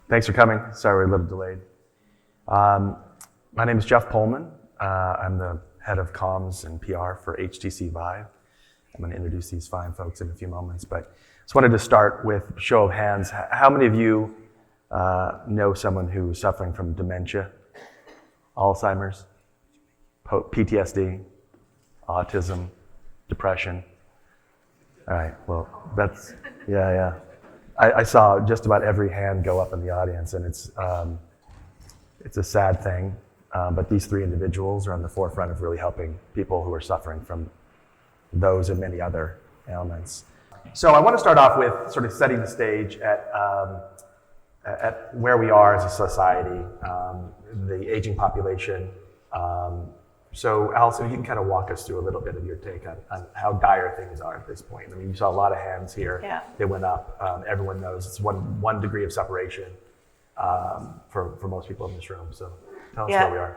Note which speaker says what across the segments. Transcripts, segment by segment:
Speaker 1: Thanks for coming. Sorry we're a little delayed. My name is Jeff Pullman. I'm the head of comms and PR for HTC Vive. I'm going to introduce these fine folks in a few moments, but just wanted to start with show of hands. How many of you know someone who's suffering from dementia, Alzheimer's, PTSD, autism, depression? All right, well, that's, yeah. I saw just about every hand go up in the audience, and it's a sad thing, but these three individuals are on the forefront of really helping people who are suffering from those and many other ailments. So I want to start off with sort of setting the stage at where we are as a society, the aging population. So Allison, you can kind of walk us through a little bit of your take on how dire things are at this point. I mean, you saw a lot of hands here.
Speaker 2: Yeah.
Speaker 1: They went up. Everyone knows it's one degree of separation for most people in this room. So tell us where we are.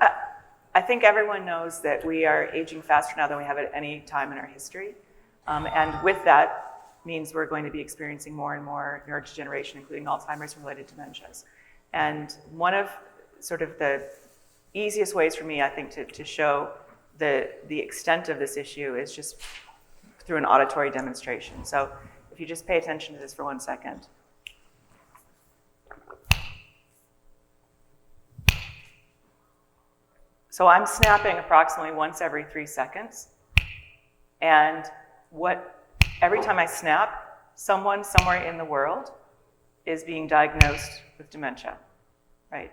Speaker 2: I think everyone knows that we are aging faster now than we have at any time in our history. And with that means we're going to be experiencing more and more neurodegeneration, including Alzheimer's and related dementias. And one of sort of the easiest ways for me, I think, to show the extent of this issue is just through an auditory demonstration. So if you just pay attention to this for 1 second. So I'm snapping approximately once every 3 seconds. And every time I snap, someone somewhere in the world is being diagnosed with dementia, right?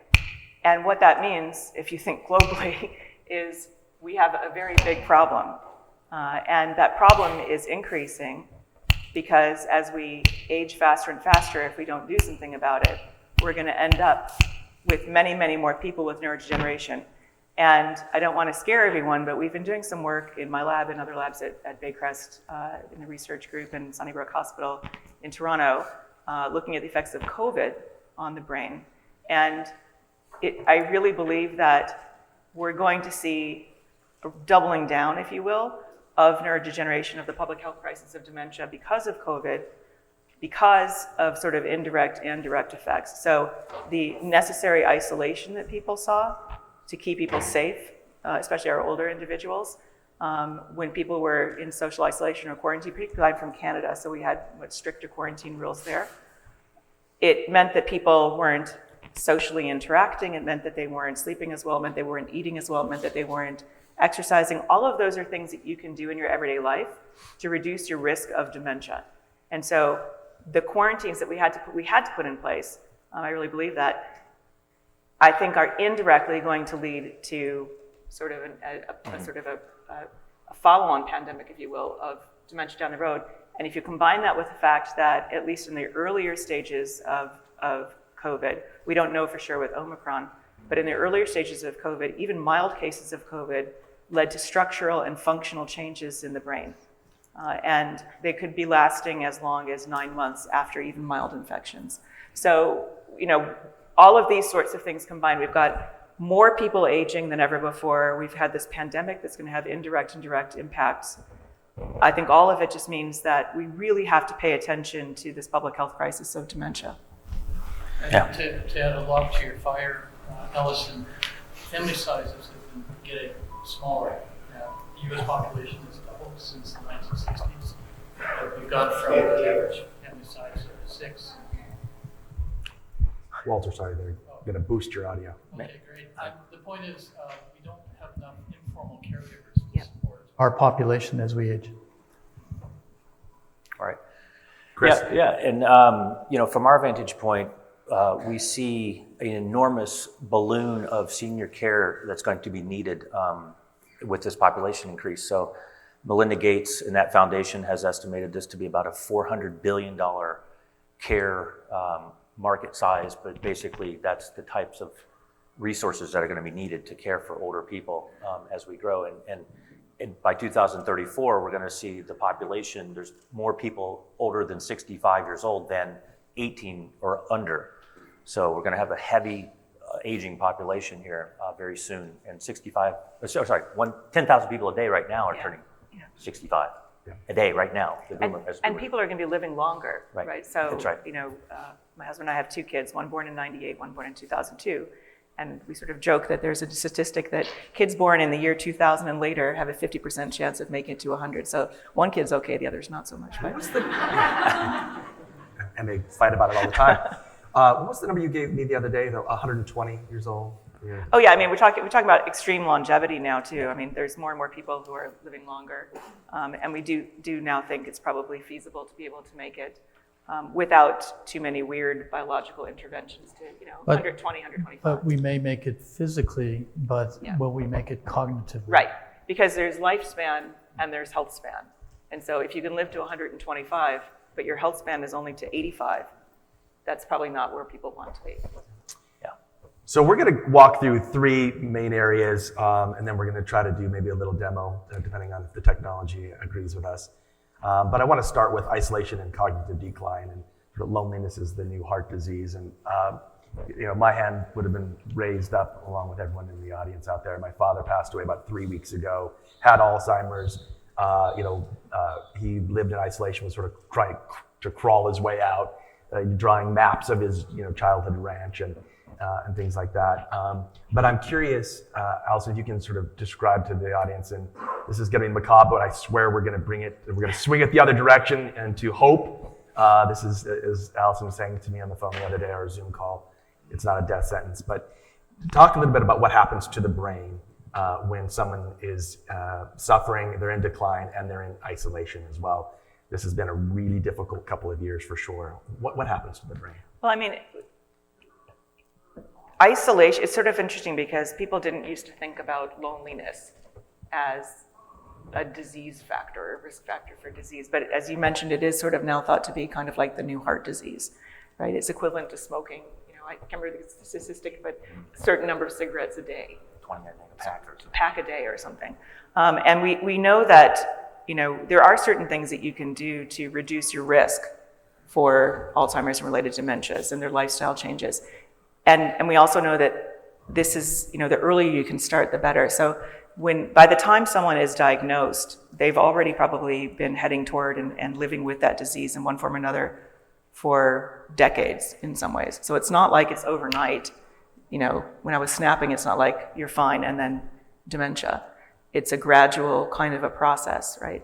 Speaker 2: And what that means, if you think globally, is we have a very big problem. And that problem is increasing because as we age faster and faster, if we don't do something about it, we're going to end up with many, many more people with neurodegeneration. And I don't want to scare everyone, but we've been doing some work in my lab and other labs at Baycrest in the research group in Sunnybrook Hospital in Toronto, looking at the effects of COVID on the brain. And I really believe that we're going to see a doubling down, if you will, of neurodegeneration of the public health crisis of dementia because of COVID, because of sort of indirect and direct effects. So the necessary isolation that people saw to keep people safe, especially our older individuals, when people were in social isolation or quarantine, particularly I'm from Canada, so we had much stricter quarantine rules there. It meant that people weren't socially interacting, it meant that they weren't sleeping as well, it meant they weren't eating as well, it meant that they weren't exercising. All of those are things that you can do in your everyday life to reduce your risk of dementia. And so the quarantines that we had to put in place, I really believe that, I think are indirectly going to lead to sort of a follow-on pandemic, if you will, of dementia down the road. And if you combine that with the fact that, at least in the earlier stages of COVID, we don't know for sure with Omicron, but in the earlier stages of COVID, even mild cases of COVID led to structural and functional changes in the brain. And they could be lasting as long as 9 months after even mild infections. So, all of these sorts of things combined, we've got more people aging than ever before. We've had this pandemic that's going to have indirect and direct impacts. I think all of it just means that we really have to pay attention to this public health crisis of dementia.
Speaker 3: And to add a log to your fire, Allison, family sizes have been getting smaller. The U.S. population has doubled since the 1960s. We've gone from an average family size of 6.
Speaker 1: Walter, sorry, they're going to boost your audio.
Speaker 3: Okay, great. The point is, we don't have enough informal caregivers to support
Speaker 4: our population as we age.
Speaker 5: All right.
Speaker 1: Chris?
Speaker 5: Yeah, and from our vantage point, we see an enormous balloon of senior care that's going to be needed with this population increase. So Melinda Gates and that foundation has estimated this to be about a $400 billion care market size, but basically that's the types of resources that are going to be needed to care for older people as we grow. And by 2034, we're going to see the population, there's more people older than 65 years old than 18 or under. So we're going to have a heavy aging population here very soon. And 10,000 people a day right now are turning 65. a day right now. The
Speaker 2: And,
Speaker 5: boomer, as
Speaker 2: and
Speaker 5: boomer.
Speaker 2: people are going to be living longer,
Speaker 5: Right.
Speaker 2: right? So,
Speaker 5: That's right.
Speaker 2: my husband and I have two kids, one born in 98, one born in 2002. And we sort of joke that there's a statistic that kids born in the year 2000 and later have a 50% chance of making it to 100. So one kid's okay, the other's not so much. But
Speaker 1: And they fight about it all the time. What was the number you gave me the other day, though? 120 years old? Yeah.
Speaker 2: oh yeah, I mean, we're talking about extreme longevity now too. I mean, there's more and more people who are living longer. And we do now think it's probably feasible to be able to make it without too many weird biological interventions to,
Speaker 4: But-
Speaker 2: 120, 125.
Speaker 4: But we may make it physically, but
Speaker 2: Yeah.
Speaker 4: will we make it cognitively?
Speaker 2: Right, because there's lifespan and there's health span. And so if you can live to 125, but your health span is only to 85, that's probably not where people want to be.
Speaker 5: Yeah.
Speaker 1: So we're going to walk through three main areas, and then we're going to try to do maybe a little demo, depending on if the technology agrees with us. But I want to start with isolation and cognitive decline, and sort of loneliness is the new heart disease. And my hand would have been raised up along with everyone in the audience out there. My father passed away about 3 weeks ago, had Alzheimer's. He lived in isolation, was sort of trying to crawl his way out, drawing maps of his childhood ranch and things like that. But I'm curious, Allison, if you can sort of describe to the audience, and this is getting macabre, but I swear we're going to swing it the other direction and to hope. This is, as Allison was saying to me on the phone the other day, our Zoom call, it's not a death sentence, but talk a little bit about what happens to the brain when someone is suffering, they're in decline, and they're in isolation as well. This has been a really difficult couple of years for sure. What happens to the brain?
Speaker 2: Well, I mean, isolation, it's sort of interesting because people didn't used to think about loneliness as a disease factor or risk factor for disease. But as you mentioned, it is sort of now thought to be kind of like the new heart disease, right? It's equivalent to smoking. I can't remember the statistic, but a certain number of cigarettes a day.
Speaker 5: 20, I think, a pack or something.
Speaker 2: Pack a day or something. And we know that, there are certain things that you can do to reduce your risk for Alzheimer's and related dementias and their lifestyle changes. And we also know that this is, the earlier you can start, the better. So by the time someone is diagnosed, they've already probably been heading toward and living with that disease in one form or another for decades in some ways. So it's not like it's overnight. When I was snapping, it's not like you're fine and then dementia. It's a gradual kind of a process, right?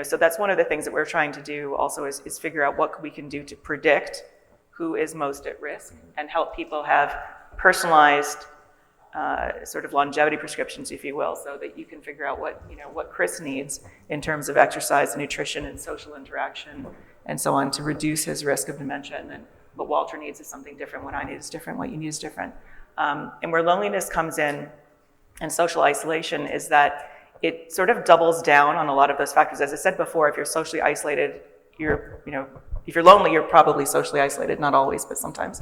Speaker 2: So that's one of the things that we're trying to do also is figure out what we can do to predict who is most at risk and help people have personalized sort of longevity prescriptions, if you will, so that you can figure out what Chris needs in terms of exercise and nutrition and social interaction and so on to reduce his risk of dementia. And then what Walter needs is something different, what I need is different, what you need is different. And where loneliness comes in and social isolation is that it sort of doubles down on a lot of those factors. As I said before, if you're socially isolated, if you're lonely, you're probably socially isolated, not always, but sometimes.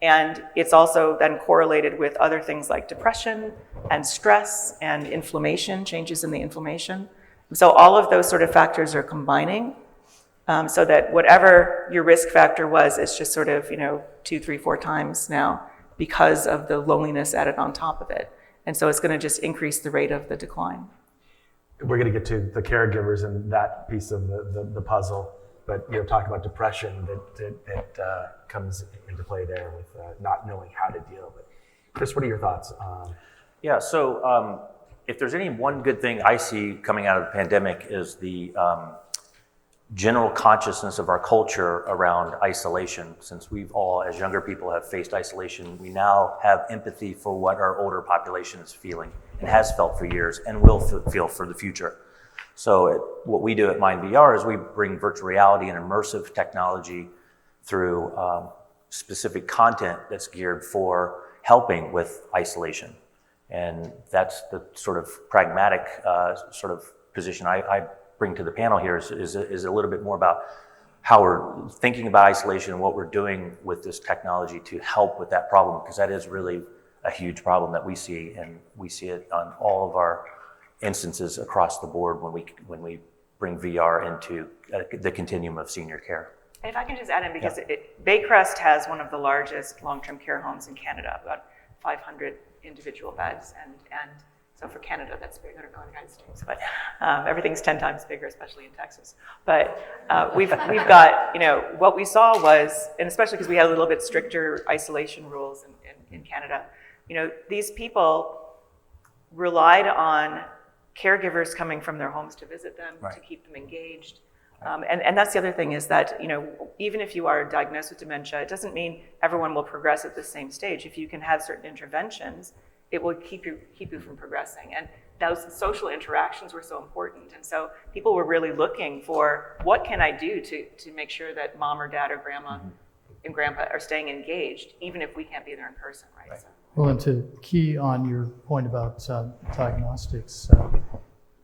Speaker 2: And it's also then correlated with other things like depression and stress and inflammation, changes in the inflammation. So all of those sort of factors are combining so that whatever your risk factor was, it's just sort of, 2, 3, 4 times now because of the loneliness added on top of it. And so it's going to just increase the rate of the decline.
Speaker 1: We're going to get to the caregivers and that piece of the puzzle, but talk about depression that comes into play there with not knowing how to deal. But Chris, what are your thoughts?
Speaker 5: Yeah, so if there's any one good thing I see coming out of the pandemic is the general consciousness of our culture around isolation. Since we've all, as younger people, have faced isolation, we now have empathy for what our older population is feeling and has felt for years and will feel for the future. So what we do at MyndVR is we bring virtual reality and immersive technology through specific content that's geared for helping with isolation. And that's the sort of pragmatic sort of position I bring to the panel here is a little bit more about how we're thinking about isolation and what we're doing with this technology to help with that problem, because that is really a huge problem that we see, and we see it on all of our instances across the board when we bring VR into the continuum of senior care.
Speaker 2: And if I can just add in, because Baycrest has one of the largest long-term care homes in Canada, about 500 individual beds, and So for Canada, that's big. I don't know in the United States, but everything's 10 times bigger, especially in Texas. But we've got, what we saw was, and especially because we had a little bit stricter isolation rules in Canada, these people relied on caregivers coming from their homes to visit them, to keep them engaged. And that's the other thing is that, even if you are diagnosed with dementia, it doesn't mean everyone will progress at the same stage. If you can have certain interventions, it will keep you from progressing. And those social interactions were so important. And so people were really looking for, what can I do to make sure that mom or dad or grandma and grandpa are staying engaged, even if we can't be there in person, right? So.
Speaker 4: Well, and to key on your point about diagnostics,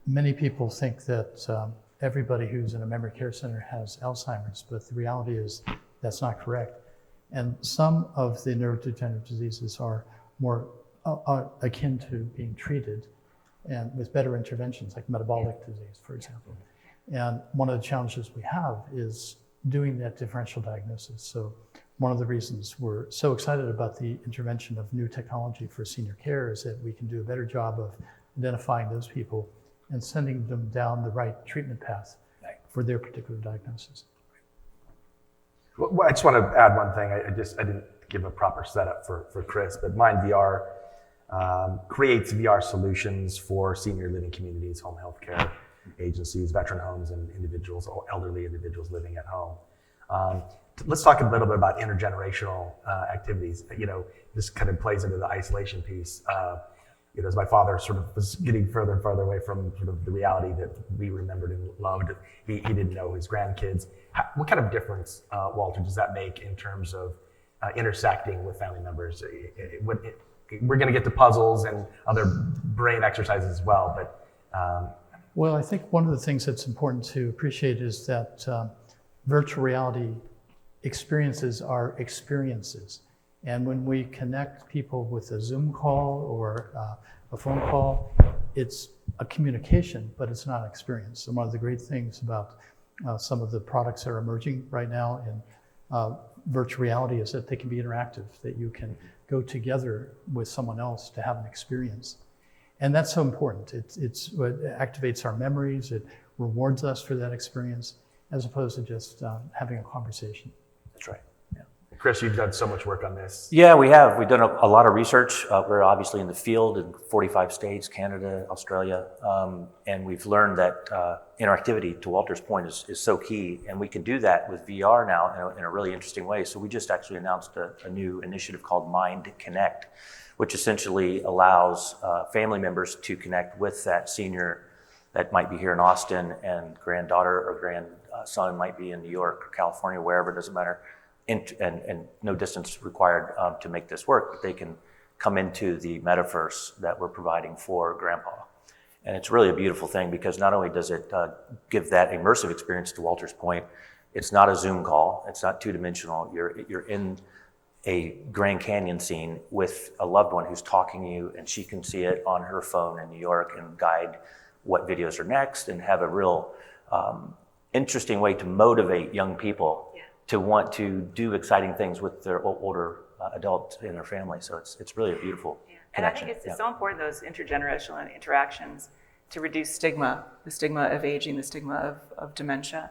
Speaker 4: many people think that everybody who's in a memory care center has Alzheimer's, but the reality is that's not correct. And some of the neurodegenerative diseases are more akin to being treated and with better interventions like metabolic disease, for example. And one of the challenges we have is doing that differential diagnosis. So one of the reasons we're so excited about the intervention of new technology for senior care is that we can do a better job of identifying those people and sending them down the right treatment path for their particular diagnosis.
Speaker 1: Well, I just want to add one thing. I didn't give a proper setup for Chris, but MyndVR creates VR solutions for senior living communities, home health care agencies, veteran homes, and individuals, or elderly individuals living at home. Let's talk a little bit about intergenerational activities. This kind of plays into the isolation piece. As my father sort of was getting further and further away from sort of the reality that we remembered and loved, he didn't know his grandkids. What kind of difference, Walter, does that make in terms of intersecting with family members? We're going to get to puzzles and other brain exercises as well, but...
Speaker 4: Well, I think one of the things that's important to appreciate is that virtual reality experiences are experiences. And when we connect people with a Zoom call or a phone call, it's a communication, but it's not an experience. And one of the great things about some of the products that are emerging right now in virtual reality is that they can be interactive, that you can go together with someone else to have an experience. And that's so important. It activates our memories, it rewards us for that experience, as opposed to just having a conversation.
Speaker 1: That's right. Yeah. Chris, you've done so much work on this.
Speaker 5: Yeah, we have. We've done a lot of research. We're obviously in the field in 45 states, Canada, Australia, and we've learned that interactivity, to Walter's point, is so key. And we can do that with VR now in a really interesting way. So we just actually announced a new initiative called Mind Connect, which essentially allows family members to connect with that senior that might be here in Austin, and granddaughter or grandson might be in New York or California, wherever, it doesn't matter, and no distance required to make this work, but they can come into the metaverse that we're providing for grandpa. And it's really a beautiful thing because not only does it give that immersive experience, to Walter's point, it's not a Zoom call, it's not two-dimensional, you're in a Grand Canyon scene with a loved one who's talking to you, and she can see it on her phone in New York and guide what videos are next, and have a real interesting way to motivate young people to want to do exciting things with their older adults in their family. So it's really a beautiful connection.
Speaker 2: And I think it's so important, those intergenerational interactions, to reduce stigma, the stigma of aging, the stigma of dementia,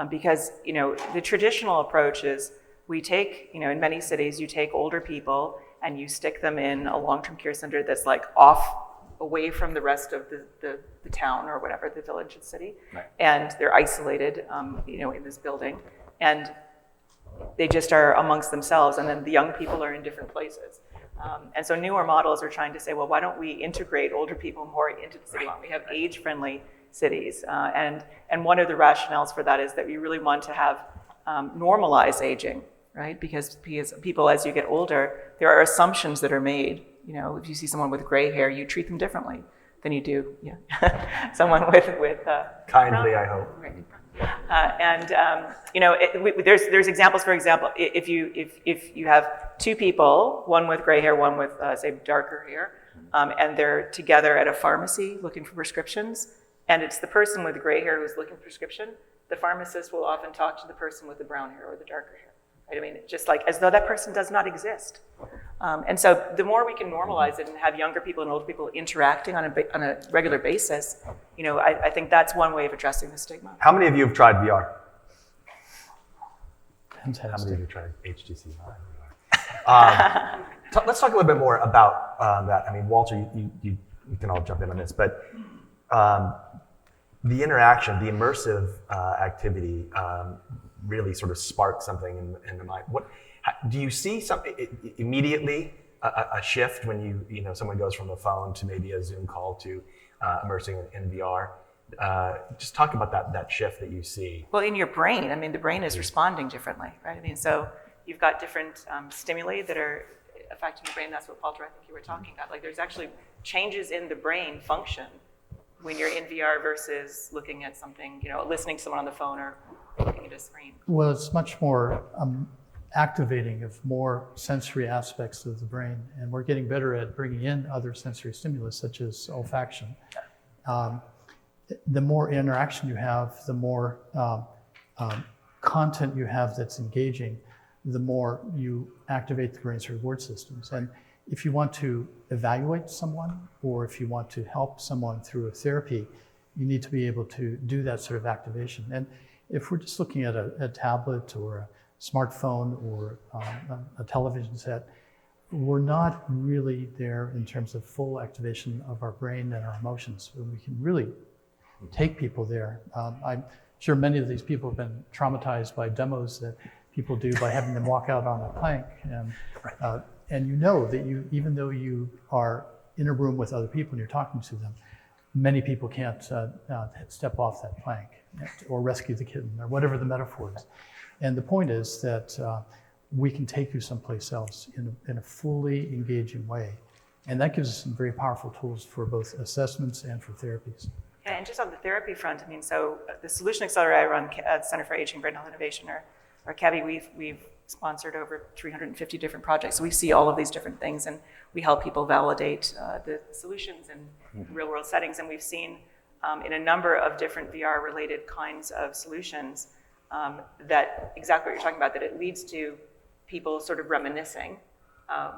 Speaker 2: because the traditional approach is, we take, in many cities, you take older people and you stick them in a long-term care center that's like away from the rest of the town or whatever, the village and city.
Speaker 5: Right.
Speaker 2: And they're isolated, in this building. And they just are amongst themselves. And then the young people are in different places. And so newer models are trying to say, well, why don't we integrate older people more into the city? Why don't we have age-friendly cities? And one of the rationales for that is that we really want to have normalize aging. Right? Because people, as you get older, there are assumptions that are made. If you see someone with gray hair, you treat them differently than you do someone with
Speaker 1: kindly, I hope.
Speaker 2: There's examples. For example, if you have two people, one with gray hair, one with say darker hair, and they're together at a pharmacy looking for prescriptions, and it's the person with the gray hair who's looking for prescription, the pharmacist will often talk to the person with the brown hair or the darker hair. right? I mean, just like as though that person does not exist. And so the more we can normalize it and have younger people and older people interacting on a regular basis, I think that's one way of addressing the stigma.
Speaker 1: How many of you have tried VR?
Speaker 4: Fantastic.
Speaker 1: How many of you tried HTC Vive? Let's talk a little bit more about that. I mean, Walter, you can all jump in on this, but the interaction, the immersive activity really sort of sparked something in the mind. Do you see something immediately, a shift when someone goes from a phone to maybe a Zoom call to immersing in VR? Just talk about that shift that you see.
Speaker 2: Well, in your brain, I mean, the brain is responding differently, right? I mean, so you've got different stimuli that are affecting the brain. That's what, Walter, I think you were talking about. Like, there's actually changes in the brain function when you're in VR versus looking at something, listening to someone on the phone or looking at a screen.
Speaker 4: Well, it's much more activating of more sensory aspects of the brain, and we're getting better at bringing in other sensory stimulus, such as olfaction. The more interaction you have, the more content you have that's engaging, the more you activate the brain's reward systems. And if you want to evaluate someone, or if you want to help someone through a therapy, you need to be able to do that sort of activation. And if we're just looking at a tablet or a smartphone or a television set, we're not really there in terms of full activation of our brain and our emotions. We can really take people there. I'm sure many of these people have been traumatized by demos that people do by having them walk out on a plank. And you know that even though you are in a room with other people and you're talking to them, many people can't step off that plank or rescue the kitten or whatever the metaphor is. And the point is that we can take you someplace else in a fully engaging way. And that gives us some very powerful tools for both assessments and for therapies.
Speaker 2: Yeah, and just on the therapy front, I mean, so the Solution Accelerator I run at the Center for Aging, Brain Health Innovation, or CABI, we've sponsored over 350 different projects. So we see all of these different things, and we help people validate the solutions in real-world settings. And we've seen in a number of different VR-related kinds of solutions that exactly what you're talking about, that it leads to people sort of reminiscing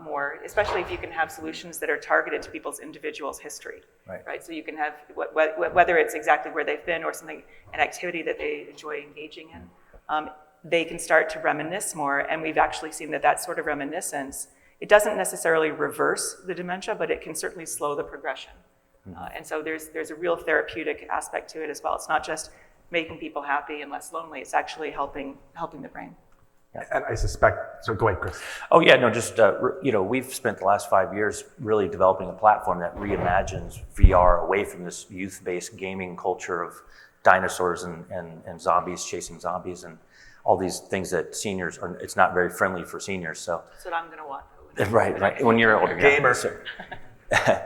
Speaker 2: more, especially if you can have solutions that are targeted to people's individual's history, right? So you can have, whether it's exactly where they've been or something, an activity that they enjoy engaging in, they can start to reminisce more. And we've actually seen that sort of reminiscence, it doesn't necessarily reverse the dementia, but it can certainly slow the progression. And so there's a real therapeutic aspect to it as well. It's not just making people happy and less lonely, it's actually helping the brain.
Speaker 1: And I suspect, so go ahead, Chris.
Speaker 5: Oh yeah, no, just, we've spent the last 5 years really developing a platform that reimagines VR away from this youth-based gaming culture of dinosaurs and zombies chasing zombies and all these things that seniors are, it's not very friendly for seniors, so.
Speaker 2: That's what I'm gonna want.
Speaker 5: Right, when you're older.
Speaker 1: Gamer.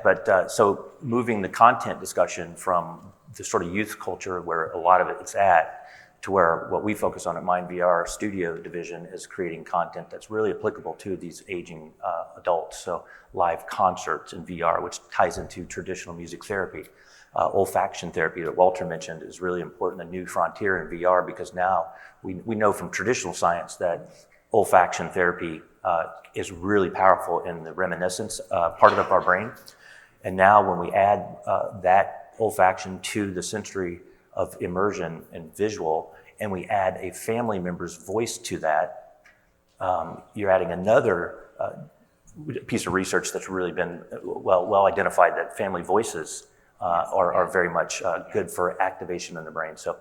Speaker 5: But so moving the content discussion from the sort of youth culture where a lot of it's at, to where what we focus on at MyndVR Studio division is creating content that's really applicable to these aging adults. So live concerts in VR, which ties into traditional music therapy. Olfaction therapy that Walter mentioned is really important, a new frontier in VR, because now we know from traditional science that olfaction therapy is really powerful in the reminiscence part of our brain. And now when we add that olfaction to the sensory of immersion and visual, and we add a family member's voice to that, you're adding another piece of research that's really been well identified, that family voices are very much good for activation in the brain. So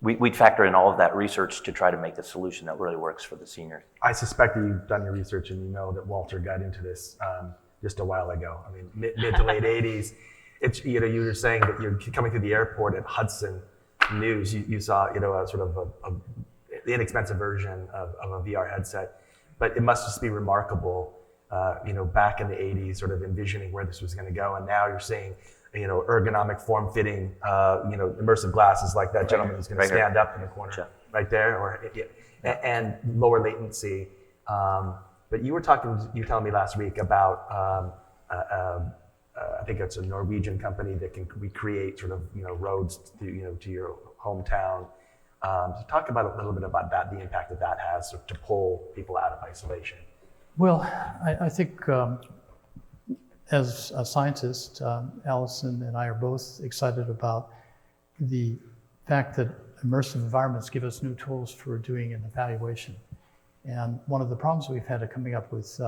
Speaker 5: we factor in all of that research to try to make the solution that really works for the senior.
Speaker 1: I suspect that you've done your research and you know that Walter got into this just a while ago. I mean, mid to late 80s. It's, you were saying that you're coming through the airport at Hudson News. You saw, a sort of the inexpensive version of a VR headset, but it must just be remarkable, back in the 80s, sort of envisioning where this was going to go, and now you're seeing, ergonomic, form-fitting, immersive glasses like that gentleman who's going to stand up in the corner right there, and lower latency. But you were telling me last week about. I think it's a Norwegian company that can recreate sort of roads to your hometown So talk about a little bit about that, the impact that has to pull people out of isolation.
Speaker 4: Well, I think as a scientist, Allison and I are both excited about the fact that immersive environments give us new tools for doing an evaluation. And one of the problems we've had at coming up with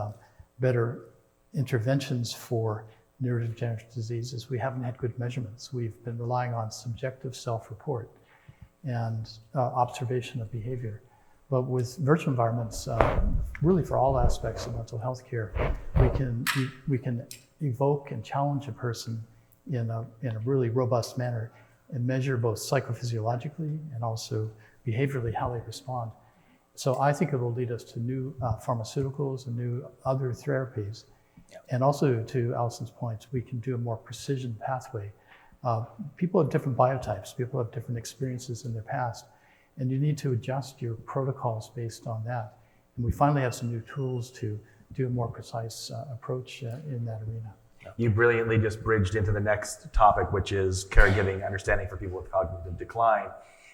Speaker 4: better interventions for neurodegenerative disease is we haven't had good measurements. We've been relying on subjective self-report and observation of behavior. But with virtual environments, really for all aspects of mental health care, we can evoke and challenge a person in a really robust manner and measure both psychophysiologically and also behaviorally how they respond. So I think it will lead us to new pharmaceuticals and new other therapies. Yep. And also, to Allison's point, we can do a more precision pathway. People have different biotypes, people have different experiences in their past, and you need to adjust your protocols based on that. And we finally have some new tools to do a more precise approach in that arena.
Speaker 1: You brilliantly just bridged into the next topic, which is caregiving, understanding for people with cognitive decline.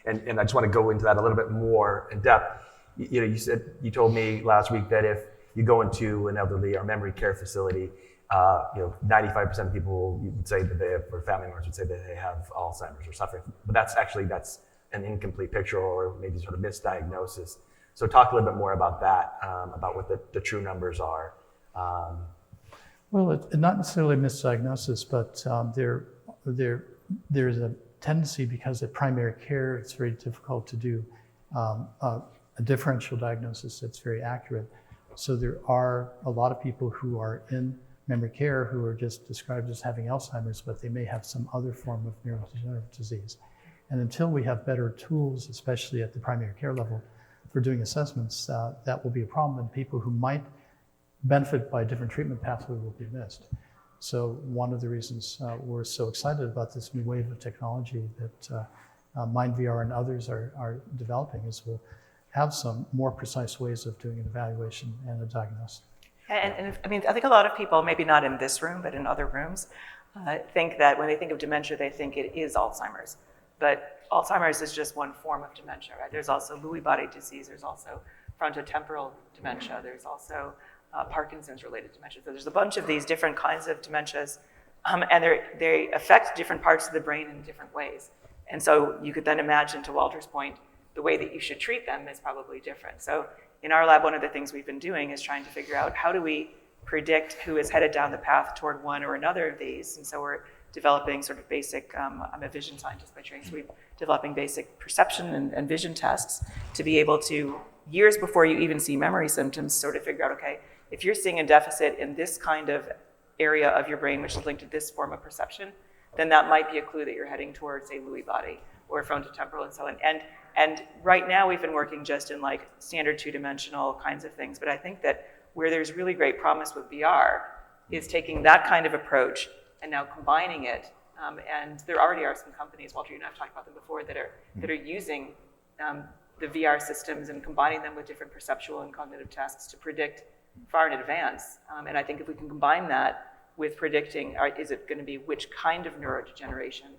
Speaker 1: And I just want to go into that a little bit more in depth. You told me last week that if you go into an elderly or memory care facility, 95% of people would say that they have, or family members would say that they have Alzheimer's or suffering. But that's an incomplete picture or maybe sort of misdiagnosis. So talk a little bit more about that, about what the true numbers are.
Speaker 4: Well, it's not necessarily a misdiagnosis, but there's a tendency, because at primary care, it's very difficult to do a differential diagnosis that's very accurate. So there are a lot of people who are in memory care who are just described as having Alzheimer's, but they may have some other form of neurodegenerative disease. And until we have better tools, especially at the primary care level, for doing assessments, that will be a problem, and people who might benefit by a different treatment pathway will be missed. So one of the reasons we're so excited about this new wave of technology that MyndVR and others are developing is we'll have some more precise ways of doing an evaluation and a diagnosis.
Speaker 2: And I think a lot of people, maybe not in this room, but in other rooms, think that when they think of dementia, they think it is Alzheimer's. But Alzheimer's is just one form of dementia, right? There's also Lewy body disease, there's also frontotemporal dementia, there's also Parkinson's-related dementia. So there's a bunch of these different kinds of dementias, and they affect different parts of the brain in different ways. And so you could then imagine, to Walter's point, the way that you should treat them is probably different. So in our lab, one of the things we've been doing is trying to figure out how do we predict who is headed down the path toward one or another of these. And so we're developing sort of basic, I'm a vision scientist by training, so we're developing basic perception and vision tests to be able to, years before you even see memory symptoms, sort of figure out, okay, if you're seeing a deficit in this kind of area of your brain, which is linked to this form of perception, then that might be a clue that you're heading towards a Lewy body or frontotemporal and so on. And right now we've been working just in like standard two-dimensional kinds of things, but I think that where there's really great promise with VR is taking that kind of approach and now combining it. And there already are some companies, Walter, you and I have talked about them before, that are using the VR systems and combining them with different perceptual and cognitive tests to predict far in advance. And I think if we can combine that with predicting, is it going to be which kind of neurodegeneration,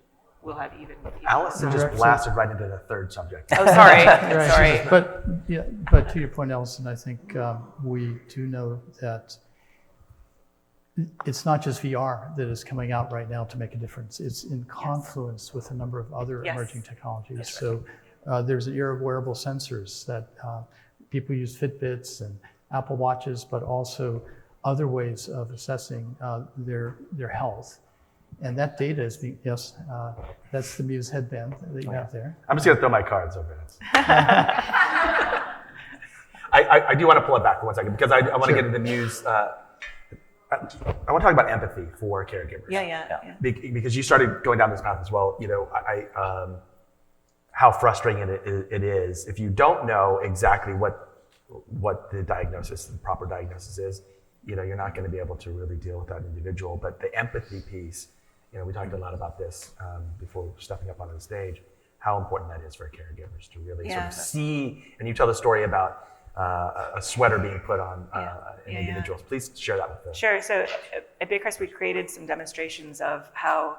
Speaker 2: we'll have even
Speaker 1: Allison just blasted right into the third subject.
Speaker 2: Oh, sorry.
Speaker 4: Right.
Speaker 2: Sorry.
Speaker 4: But to your point, Allison, I think we do know that it's not just VR that is coming out right now to make a difference. It's in confluence with a number of other emerging technologies.
Speaker 2: That's
Speaker 4: so there's an era of wearable sensors that people use Fitbits and Apple Watches, but also other ways of assessing their health. And that data is being, that's the Muse headband that you have there.
Speaker 1: I'm just going to throw my cards over it. I do want to pull it back for 1 second because I want to get into Muse. I want to talk about empathy for caregivers.
Speaker 2: Yeah.
Speaker 1: Because you started going down this path as well. How frustrating it is if you don't know exactly what the diagnosis, the proper diagnosis is. You're not going to be able to really deal with that individual. But the empathy piece, we talked a lot about this before stepping up onto the stage, how important that is for caregivers to really sort of see. And you tell the story about a sweater being put on individuals. Please share that with us.
Speaker 2: Sure. So at Brickler, we created some demonstrations of how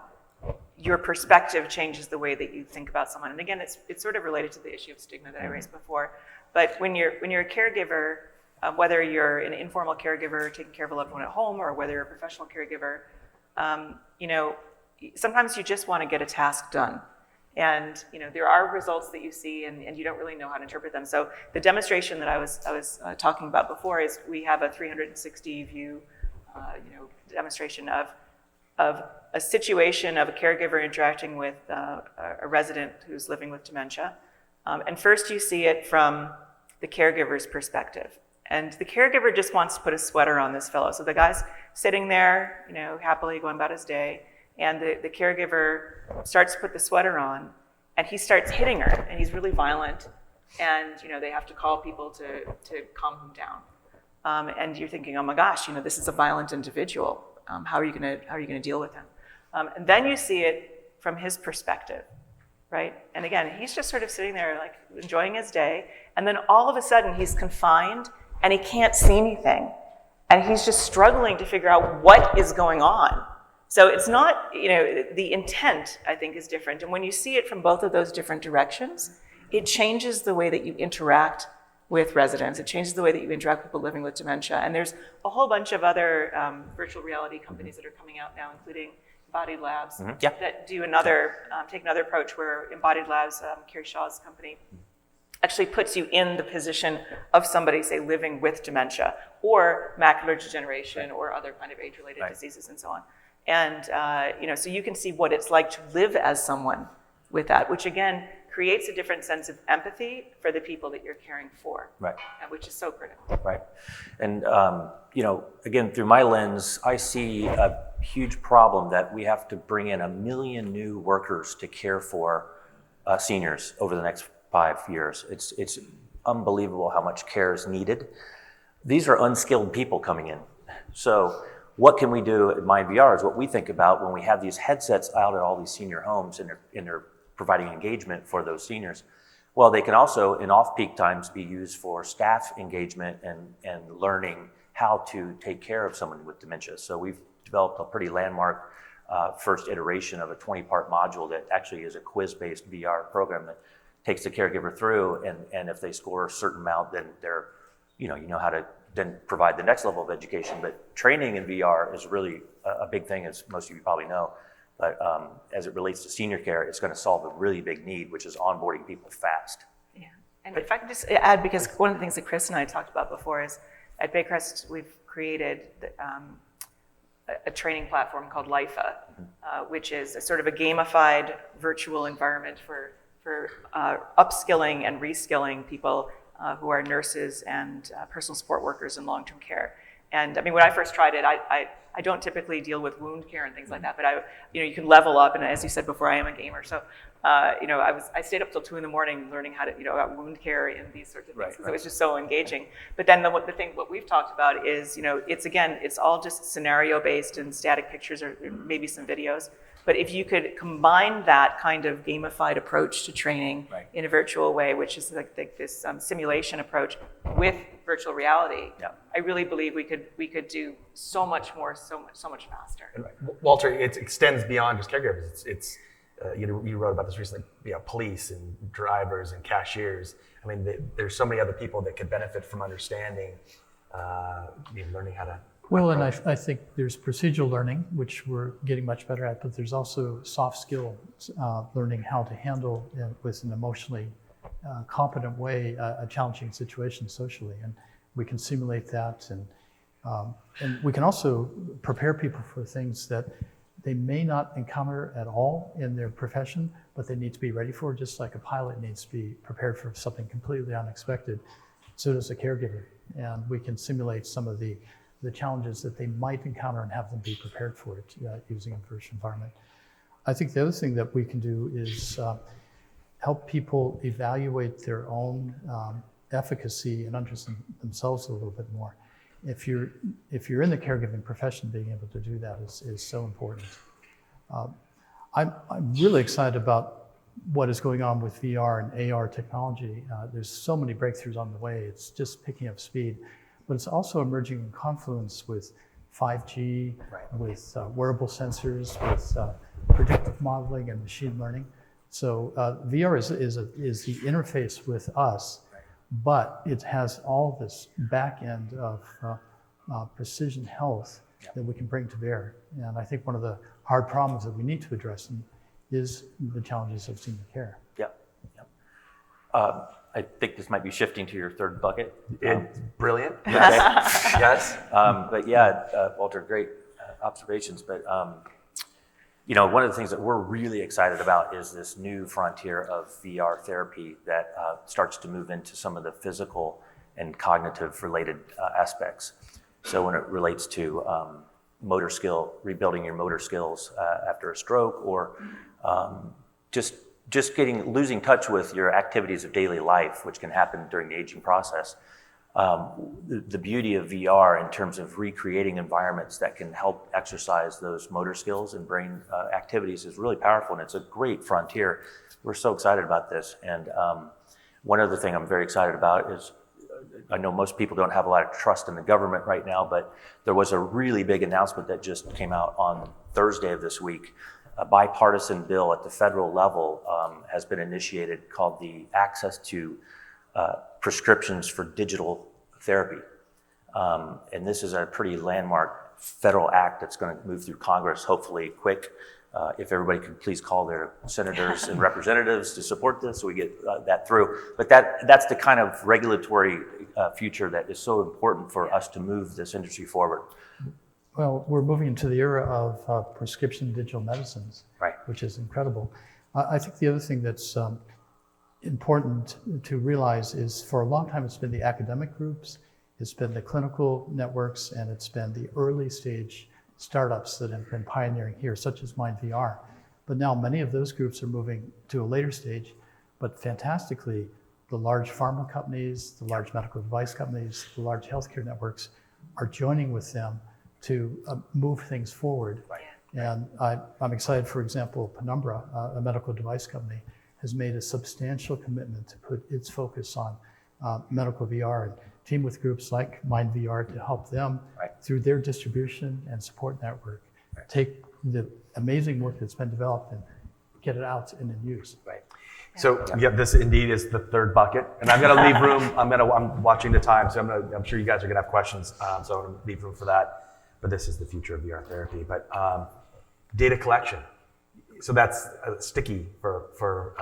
Speaker 2: your perspective changes the way that you think about someone. And again, it's sort of related to the issue of stigma that I raised before. But when you're a caregiver, whether you're an informal caregiver taking care of a loved one at home, or whether you're a professional caregiver, sometimes you just want to get a task done. And there are results that you see, and you don't really know how to interpret them. So the demonstration that I was talking about before is we have a 360 view, demonstration of a situation of a caregiver interacting with a resident who's living with dementia. And first you see it from the caregiver's perspective. And the caregiver just wants to put a sweater on this fellow. So the guy's sitting there, happily going about his day, and the caregiver starts to put the sweater on, and he starts hitting her, and he's really violent, and they have to call people to calm him down. And you're thinking, oh my gosh, this is a violent individual. How are you gonna deal with him? And then you see it from his perspective, right? And again, he's just sort of sitting there, like enjoying his day, and then all of a sudden he's confined, and he can't see anything, and he's just struggling to figure out what is going on. So it's not, the intent, I think, is different. And when you see it from both of those different directions, it changes the way that you interact with residents. It changes the way that you interact with people living with dementia. And there's a whole bunch of other virtual reality companies that are coming out now, including Embodied Labs, that do take another approach where Embodied Labs, Carrie Shaw's company, actually puts you in the position of somebody, say, living with dementia or macular degeneration or other kind of age-related diseases and so on. And so you can see what it's like to live as someone with that, which again creates a different sense of empathy for the people that you're caring for, which is so critical.
Speaker 5: Right. And again, through my lens, I see a huge problem that we have to bring in 1 million new workers to care for seniors over the next 5 years. It's unbelievable how much care is needed. These are unskilled people coming in. So what can we do at MyndVR is what we think about when we have these headsets out at all these senior homes and they're providing engagement for those seniors. Well, they can also, in off-peak times, be used for staff engagement and learning how to take care of someone with dementia. So we've developed a pretty landmark first iteration of a 20-part module that actually is a quiz-based VR program that takes the caregiver through, and if they score a certain amount, then they're, how to then provide the next level of education. But training in VR is really a big thing, as most of you probably know. But as it relates to senior care, it's going to solve a really big need, which is onboarding people fast.
Speaker 2: Yeah, and if I could just add, because one of the things that Chris and I talked about before is at Baycrest, we've created a training platform called LIFA, which is a sort of a gamified virtual environment for upskilling and reskilling people who are nurses and personal support workers in long-term care. And I mean, when I first tried it, I don't typically deal with wound care and things like that, but you can level up. And as you said before, I am a gamer, so I stayed up till 2 a.m. learning how to about wound care and these sorts of things because it was just so engaging. But then what we've talked about is it's all just scenario based and static pictures or maybe some videos. But if you could combine that kind of gamified approach to training in a virtual way, which is like this simulation approach with virtual reality, I really believe we could do so much more, so much faster.
Speaker 1: And Walter, it extends beyond just caregivers. It's you wrote about this recently. Police and drivers and cashiers. I mean, there's so many other people that could benefit from understanding, learning how to.
Speaker 4: Well, and I think there's procedural learning, which we're getting much better at, but there's also soft skill learning how to handle with an emotionally competent way a challenging situation socially, and we can simulate that, and we can also prepare people for things that they may not encounter at all in their profession, but they need to be ready for, just like a pilot needs to be prepared for something completely unexpected. So does a caregiver, and we can simulate some of the challenges that they might encounter and have them be prepared for it using a virtual environment. I think the other thing that we can do is help people evaluate their own efficacy and understand themselves a little bit more. If you're in the caregiving profession, being able to do that is so important. I'm really excited about what is going on with VR and AR technology. There's so many breakthroughs on the way. It's just picking up speed. But it's also emerging in confluence with 5G, with wearable sensors, with predictive modeling and machine learning. So VR is the interface with us, but it has all this back end of precision health that we can bring to bear. And I think one of the hard problems that we need to address is the challenges of senior care.
Speaker 5: Yep. I think this might be shifting to your third bucket.
Speaker 1: It's brilliant.
Speaker 5: Okay.
Speaker 1: Yes.
Speaker 5: But yeah, Walter, great observations. But one of the things that we're really excited about is this new frontier of VR therapy that starts to move into some of the physical and cognitive related aspects. So when it relates to motor skill, rebuilding your motor skills after a stroke, or just losing touch with your activities of daily life, which can happen during the aging process. The beauty of VR in terms of recreating environments that can help exercise those motor skills and brain activities is really powerful, and it's a great frontier. We're so excited about this. And one other thing I'm very excited about is, I know most people don't have a lot of trust in the government right now, but there was a really big announcement that just came out on Thursday of this week. A bipartisan bill at the federal level has been initiated called the Access to Prescriptions for Digital Therapy. And this is a pretty landmark federal act that's going to move through Congress, hopefully quick. If everybody could please call their senators and representatives to support this so we get that through. But that's the kind of regulatory future that is so important for us to move this industry forward.
Speaker 4: Well, we're moving into the era of prescription digital medicines,
Speaker 5: Right.
Speaker 4: which is incredible. I think the other thing that's important to realize is, for a long time, it's been the academic groups, it's been the clinical networks, and it's been the early stage startups that have been pioneering here, such as MyndVR. But now many of those groups are moving to a later stage, but fantastically, the large pharma companies, the large medical device companies, the large healthcare networks are joining with them to move things forward.
Speaker 5: Right.
Speaker 4: And I'm excited, for example, Penumbra, a medical device company, has made a substantial commitment to put its focus on medical VR and team with groups like MyndVR to help them through their distribution and support network, take the amazing work that's been developed and get it out and in use.
Speaker 5: Right.
Speaker 1: So this indeed is the third bucket, and I'm going to leave room. I'm watching the time, so I'm sure you guys are going to have questions. So I'm going to leave room for that. But this is the future of VR therapy. But data collection, so that's sticky for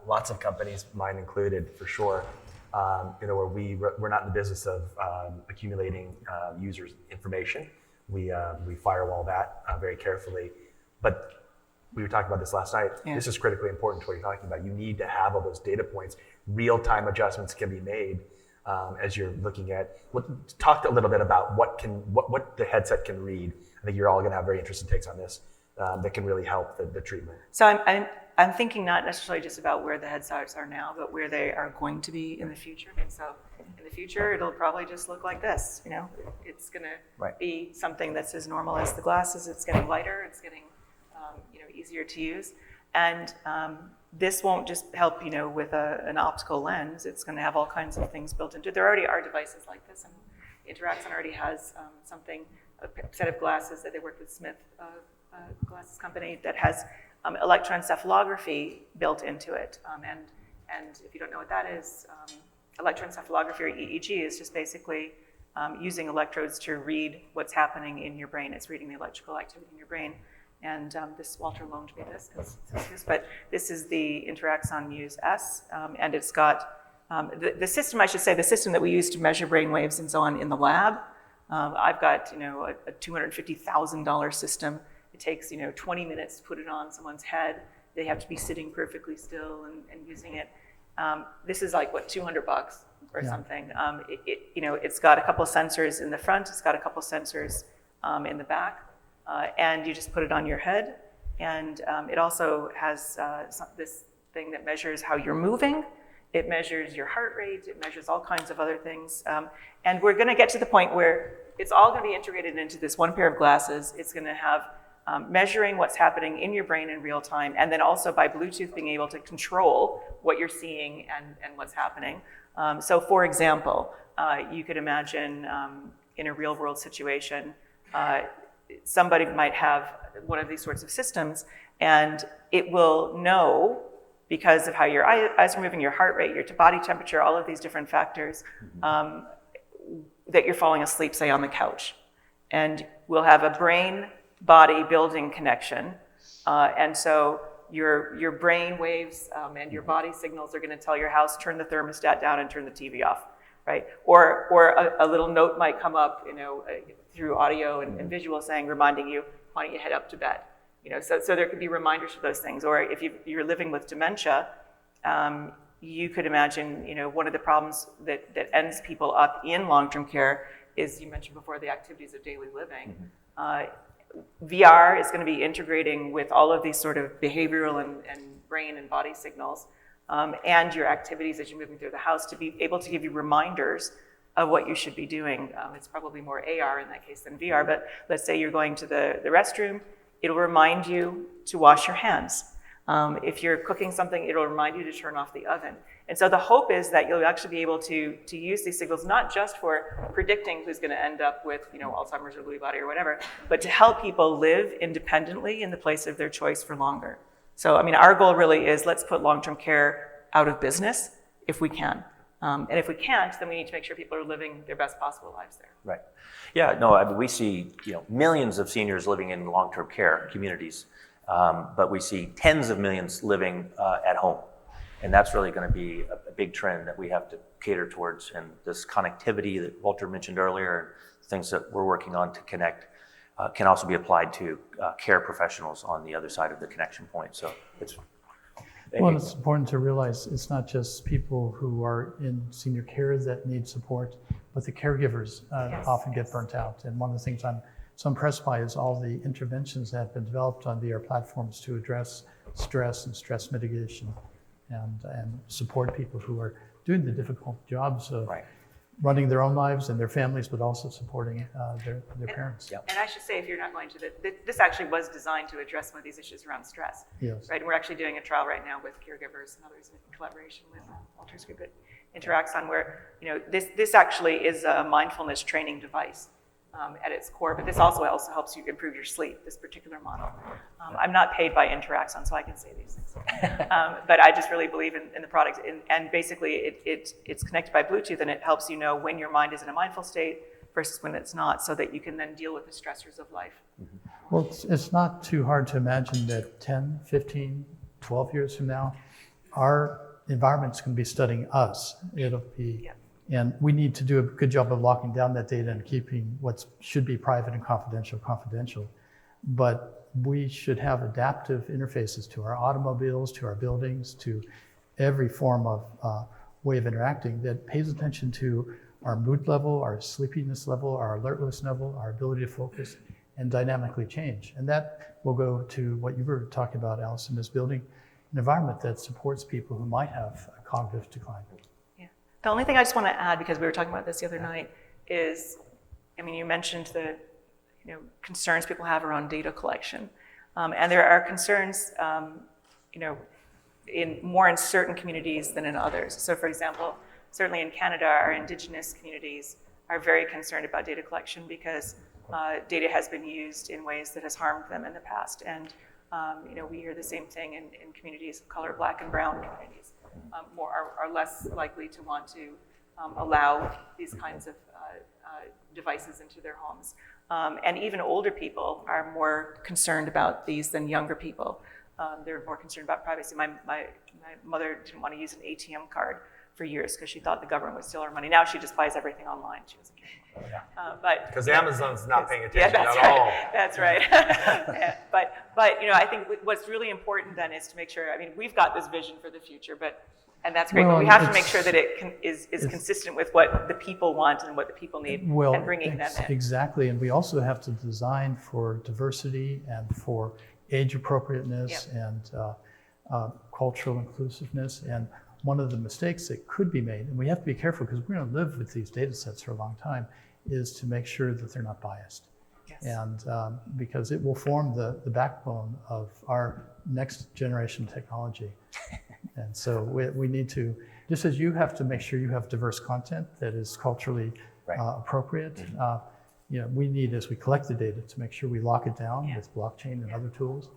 Speaker 1: lots of companies, mine included, for sure. Where we're not in the business of accumulating users' information. We firewall that very carefully. But we were talking about this last night.
Speaker 2: Yeah.
Speaker 1: This is critically important to what you're talking about. You need to have all those data points. Real-time adjustments can be made as you're looking at. Talk a little bit about what the headset can read. I think you're all going to have very interesting takes on this that can really help the treatment.
Speaker 2: So I'm thinking not necessarily just about where the headsets are now, but where they are going to be in the future. And so in the future, it'll probably just look like this. It's going to be something that's as normal as the glasses. It's getting lighter. It's getting easier to use. And this won't just help with an optical lens. It's going to have all kinds of things built into it. There already are devices like this, and Interaxon already has a set of glasses that they worked with Smith glasses company that has electroencephalography built into it. And if you don't know what that is, electroencephalography, or EEG, is just basically using electrodes to read what's happening in your brain. It's reading the electrical activity in your brain. And Walter loaned me this, but this is the Interaxon Muse S, and it's got the system, the system that we use to measure brain waves and so on in the lab. I've got a $250,000 system. It takes 20 minutes to put it on someone's head. They have to be sitting perfectly still and using it. This is like $200 or something. It's got a couple of sensors in the front. It's got a couple of sensors in the back. And you just put it on your head, and it also has this thing that measures how you're moving. It measures your heart rate. It measures all kinds of other things. And we're going to get to the point where it's all going to be integrated into this one pair of glasses. It's going to have measuring what's happening in your brain in real time, and then also by Bluetooth being able to control what you're seeing and what's happening. So for example, you could imagine in a real world situation, somebody might have one of these sorts of systems, and it will know, because of how your eyes are moving, your heart rate, your body temperature, all of these different factors, that you're falling asleep, say, on the couch. And we'll have a brain-body building connection. And so your brain waves and your body signals are going to tell your house, turn the thermostat down and turn the TV off, right? Or a little note might come up, through audio and visual saying, reminding you, why don't you head up to bed? So there could be reminders for those things. Or if you're living with dementia, you could imagine, one of the problems that ends people up in long-term care is, you mentioned before, the activities of daily living. VR is going to be integrating with all of these sort of behavioral and brain and body signals, and your activities as you're moving through the house, to be able to give you reminders of what you should be doing. It's probably more AR in that case than VR, but let's say you're going to the restroom, it'll remind you to wash your hands. If you're cooking something, it'll remind you to turn off the oven. And so the hope is that you'll actually be able to use these signals, not just for predicting who's going to end up with Alzheimer's or Lewy body or whatever, but to help people live independently in the place of their choice for longer. So, our goal really is, let's put long-term care out of business if we can. And if we can't, then we need to make sure people are living their best possible lives there.
Speaker 5: Right. Yeah, no, we see millions of seniors living in long-term care communities, but we see tens of millions living at home. And that's really going to be a big trend that we have to cater towards. And this connectivity that Walter mentioned earlier, things that we're working on to connect, can also be applied to care professionals on the other side of the connection point. So it's
Speaker 4: important to realize it's not just people who are in senior care that need support, but the caregivers often get burnt out. And one of the things I'm so impressed by is all the interventions that have been developed on VR platforms to address stress and stress mitigation, and support people who are doing the difficult jobs of running their own lives and their families, but also supporting their parents.
Speaker 2: And I should say, if you're not going to, this actually was designed to address some of these issues around stress.
Speaker 4: Yes.
Speaker 2: Right, and we're actually doing a trial right now with Caregivers and others in collaboration with Walter's group at Interaxon, where this actually is a mindfulness training device at its core, but this also helps you improve your sleep, this particular model. I'm not paid by Interaxon, so I can say these things. But I just really believe in the product. And basically, it's connected by Bluetooth, and it helps you know when your mind is in a mindful state versus when it's not, so that you can then deal with the stressors of life.
Speaker 4: Well, it's not too hard to imagine that 10, 15, 12 years from now, our environment's going to be studying us. It'll be... And we need to do a good job of locking down that data and keeping what should be private and confidential. But we should have adaptive interfaces to our automobiles, to our buildings, to every form of way of interacting that pays attention to our mood level, our sleepiness level, our alertness level, our ability to focus, and dynamically change. And that will go to what you were talking about, Allison, is building an environment that supports people who might have a cognitive decline.
Speaker 2: The only thing I just want to add, because we were talking about this the other night, is, you mentioned the concerns people have around data collection. And there are concerns, in certain communities than in others. So for example, certainly in Canada, our Indigenous communities are very concerned about data collection because data has been used in ways that has harmed them in the past. And we hear the same thing in communities of color, Black and brown communities. Are less likely to want to allow these kinds of devices into their homes. And even older people are more concerned about these than younger people. They're more concerned about privacy. My mother didn't want to use an ATM card for years because she thought the government would steal her money. Now she just buys everything online. She was a kid.
Speaker 6: Because Amazon's not paying attention at all.
Speaker 2: That's right. But I think what's really important then is to make sure. We've got this vision for the future, and that's great.
Speaker 4: Well,
Speaker 2: but we have to make sure that it is consistent with what the people want and what the people need, and bringing them in.
Speaker 4: Exactly, and we also have to design for diversity and for age appropriateness and cultural inclusiveness. And one of the mistakes that could be made, and we have to be careful because we're going to live with these data sets for a long time, is to make sure that they're not biased.
Speaker 2: Yes.
Speaker 4: And because it will form the backbone of our next generation technology. And so we need to, just as you have to make sure you have diverse content that is culturally appropriate, we need, as we collect the data, to make sure we lock it down with blockchain and other tools,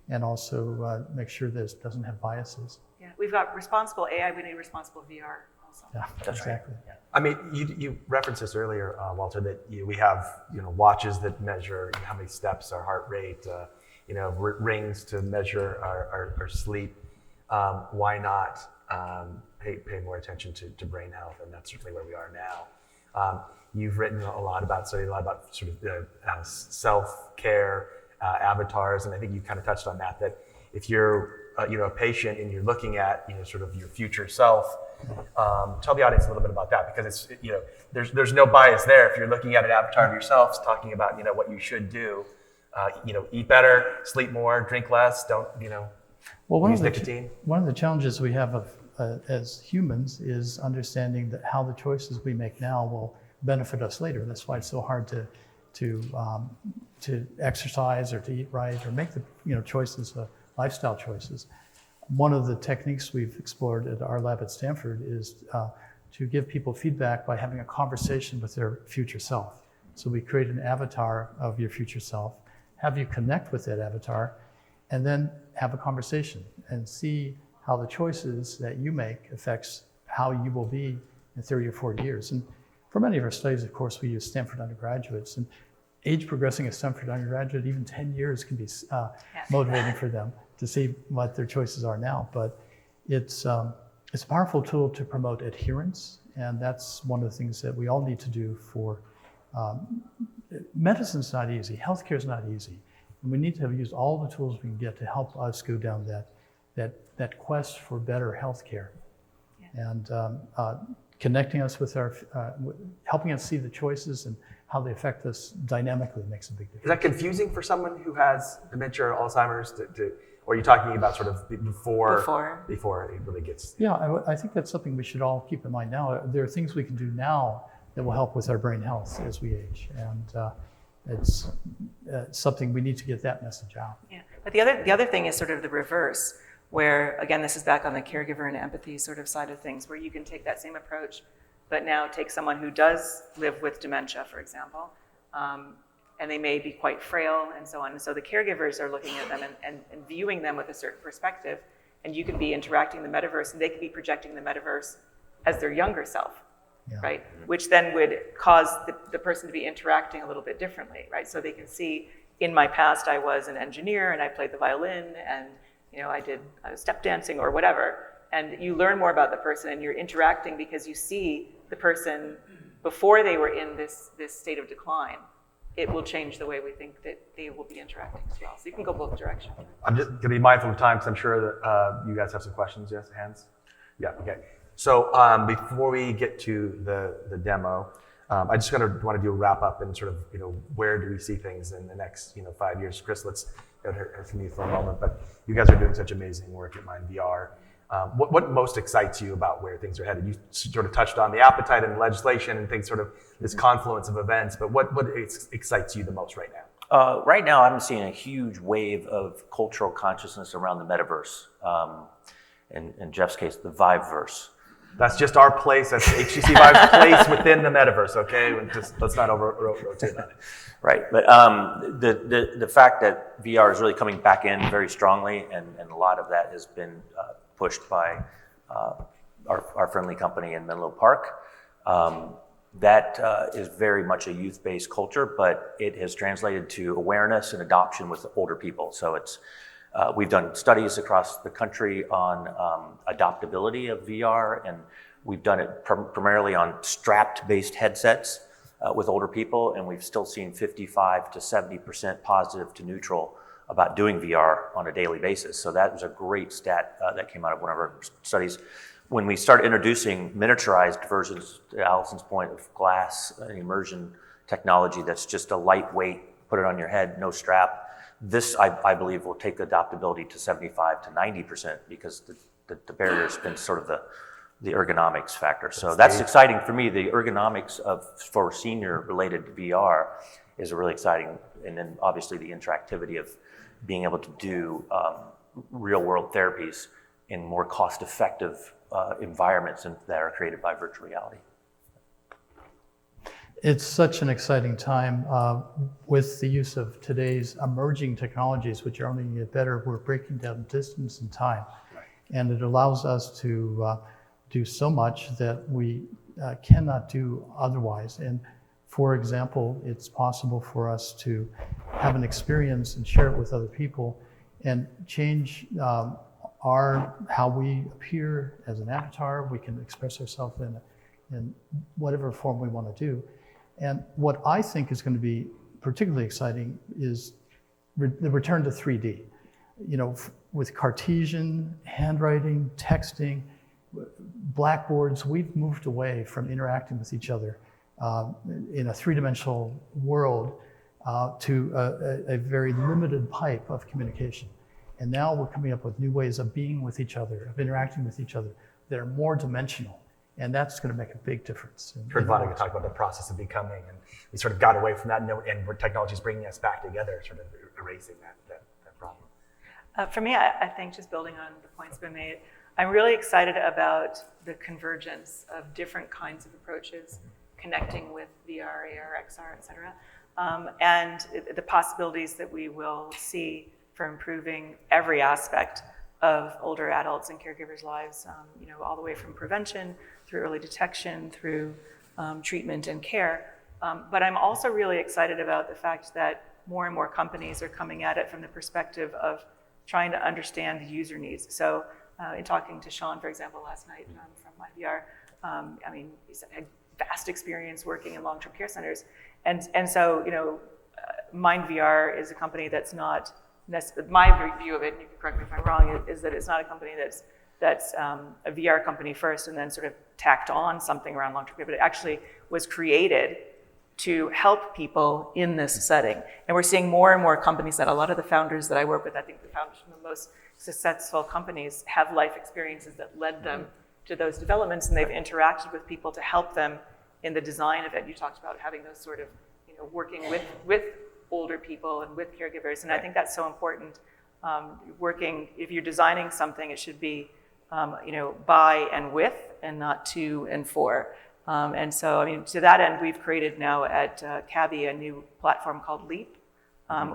Speaker 4: and also make sure that it doesn't have biases.
Speaker 2: Yeah, we've got responsible AI, we need responsible VR also.
Speaker 4: Yeah,
Speaker 5: That's
Speaker 4: exactly.
Speaker 5: right.
Speaker 1: I mean, you referenced this earlier, Walter, that we have watches that measure how many steps, our heart rate, rings to measure our sleep. Why not pay more attention to brain health? And that's certainly where we are now. You've written studied a lot about sort of self-care, avatars, and I think you kind of touched on that if you're a patient and you're looking at sort of your future self, tell the audience a little bit about that, because it's there's no bias there. If you're looking at an avatar of yourself talking about what you should do, eat better, sleep more, drink less, don't
Speaker 4: Well,
Speaker 1: use nicotine.
Speaker 4: One of the challenges we have as humans is understanding that how the choices we make now will benefit us later. That's why it's so hard to exercise or to eat right or make the choices, lifestyle choices. One of the techniques we've explored at our lab at Stanford is to give people feedback by having a conversation with their future self. So we create an avatar of your future self, have you connect with that avatar, and then have a conversation and see how the choices that you make affects how you will be in 30 or 40 years. And for many of our studies, of course, we use Stanford undergraduates, and age progressing a Stanford undergraduate, even 10 years can be motivating for them to see what their choices are now. But it's a powerful tool to promote adherence, and that's one of the things that we all need to do for medicine's not easy, healthcare is not easy. And we need to have used all the tools we can get to help us go down that quest for better healthcare. And connecting us with helping us see the choices and how they affect us dynamically makes a big difference.
Speaker 1: Is that confusing for someone who has dementia or Alzheimer's or are you talking about sort of before it really gets?
Speaker 4: Yeah, I think that's something we should all keep in mind now. There are things we can do now that will help with our brain health as we age. And it's something we need to get that message out.
Speaker 2: Yeah, but the other thing is sort of the reverse, where again, this is back on the caregiver and empathy sort of side of things, where you can take that same approach, but now take someone who does live with dementia, for example, and they may be quite frail and so on. And so the caregivers are looking at them and viewing them with a certain perspective, and you can be interacting in the metaverse, and they can be projecting the metaverse as their younger self.
Speaker 4: Yeah.
Speaker 2: Right? Which then would cause the person to be interacting a little bit differently, right? So they can see, in my past, I was an engineer and I played the violin and I did step dancing or whatever. And you learn more about the person and you're interacting because you see the person before they were in this state of decline. It will change the way we think that they will be interacting as well. So you can go both directions.
Speaker 1: I'm just going to be mindful of time because I'm sure that you guys have some questions. Yes, hands? Yeah, okay. So before we get to the demo, I just want to do a wrap up and sort of, where do we see things in the next, 5 years? Chris, let's hear from you for a moment, but you guys are doing such amazing work at MyndVR. What most excites you about where things are headed? You sort of touched on the appetite and legislation and things, sort of this confluence of events, but what excites you the most right now?
Speaker 5: Right now, I'm seeing a huge wave of cultural consciousness around the metaverse. In Jeff's case, the Viveverse.
Speaker 1: That's just our place. That's HTC Vive's place within the metaverse. Okay, let's not rotate on it.
Speaker 5: Right, but the fact that VR is really coming back in very strongly, and a lot of that has been pushed by our friendly company in Menlo Park. That is very much a youth-based culture, but it has translated to awareness and adoption with older people. So it's we've done studies across the country on adoptability of VR, and we've done it primarily on strapped-based headsets with older people, and we've still seen 55 to 70% positive to neutral about doing VR on a daily basis. So that was a great stat that came out of one of our studies. When we start introducing miniaturized versions, to Allison's point, of glass and immersion technology that's just a lightweight, put it on your head, no strap, this, I believe, will take adoptability to 75 to 90% because the barrier has been sort of the ergonomics factor. So that's exciting for me. The ergonomics for senior-related VR is really exciting. And then obviously the interactivity of being able to do real-world therapies in more cost-effective environments that are created by virtual reality.
Speaker 4: It's such an exciting time with the use of today's emerging technologies, which are only going to get better. We're breaking down distance and time, and it allows us to do so much that we cannot do otherwise. And for example, it's possible for us to have an experience and share it with other people and change how we appear as an avatar. We can express ourselves in whatever form we want to do. And what I think is going to be particularly exciting is the return to 3D. You know, with Cartesian, handwriting, texting, blackboards, we've moved away from interacting with each other in a three-dimensional world to a very limited pipe of communication. And now we're coming up with new ways of being with each other, of interacting with each other that are more dimensional. And that's going to make a big difference.
Speaker 6: Heard Vladimir talk about the process of becoming, and we sort of got away from that, and where technology is bringing us back together, sort of erasing that problem.
Speaker 2: For me, I think just building on the points been made, I'm really excited about the convergence of different kinds of approaches, connecting with VR, AR, XR, et cetera, and the possibilities that we will see for improving every aspect of older adults and caregivers' lives, all the way from prevention, through early detection, through treatment and care. But I'm also really excited about the fact that more and more companies are coming at it from the perspective of trying to understand the user needs. So in talking to Sean, for example, last night from MyndVR, he's had vast experience working in long-term care centers. And so, MyndVR is a company that's not, my view of it, and you can correct me if I'm wrong, is that it's not a company that's a VR company first and then sort of tacked on something around long-term care, but it actually was created to help people in this setting. And we're seeing more and more companies that a lot of the founders that I work with, I think the founders from the most successful companies have life experiences that led them to those developments, and they've interacted with people to help them in the design of it. You talked about having those sort of, working with older people and with caregivers, and I think that's so important. If you're designing something, it should be, by and with, and not to and for. And so, to that end, we've created now at Cabby a new platform called Leap,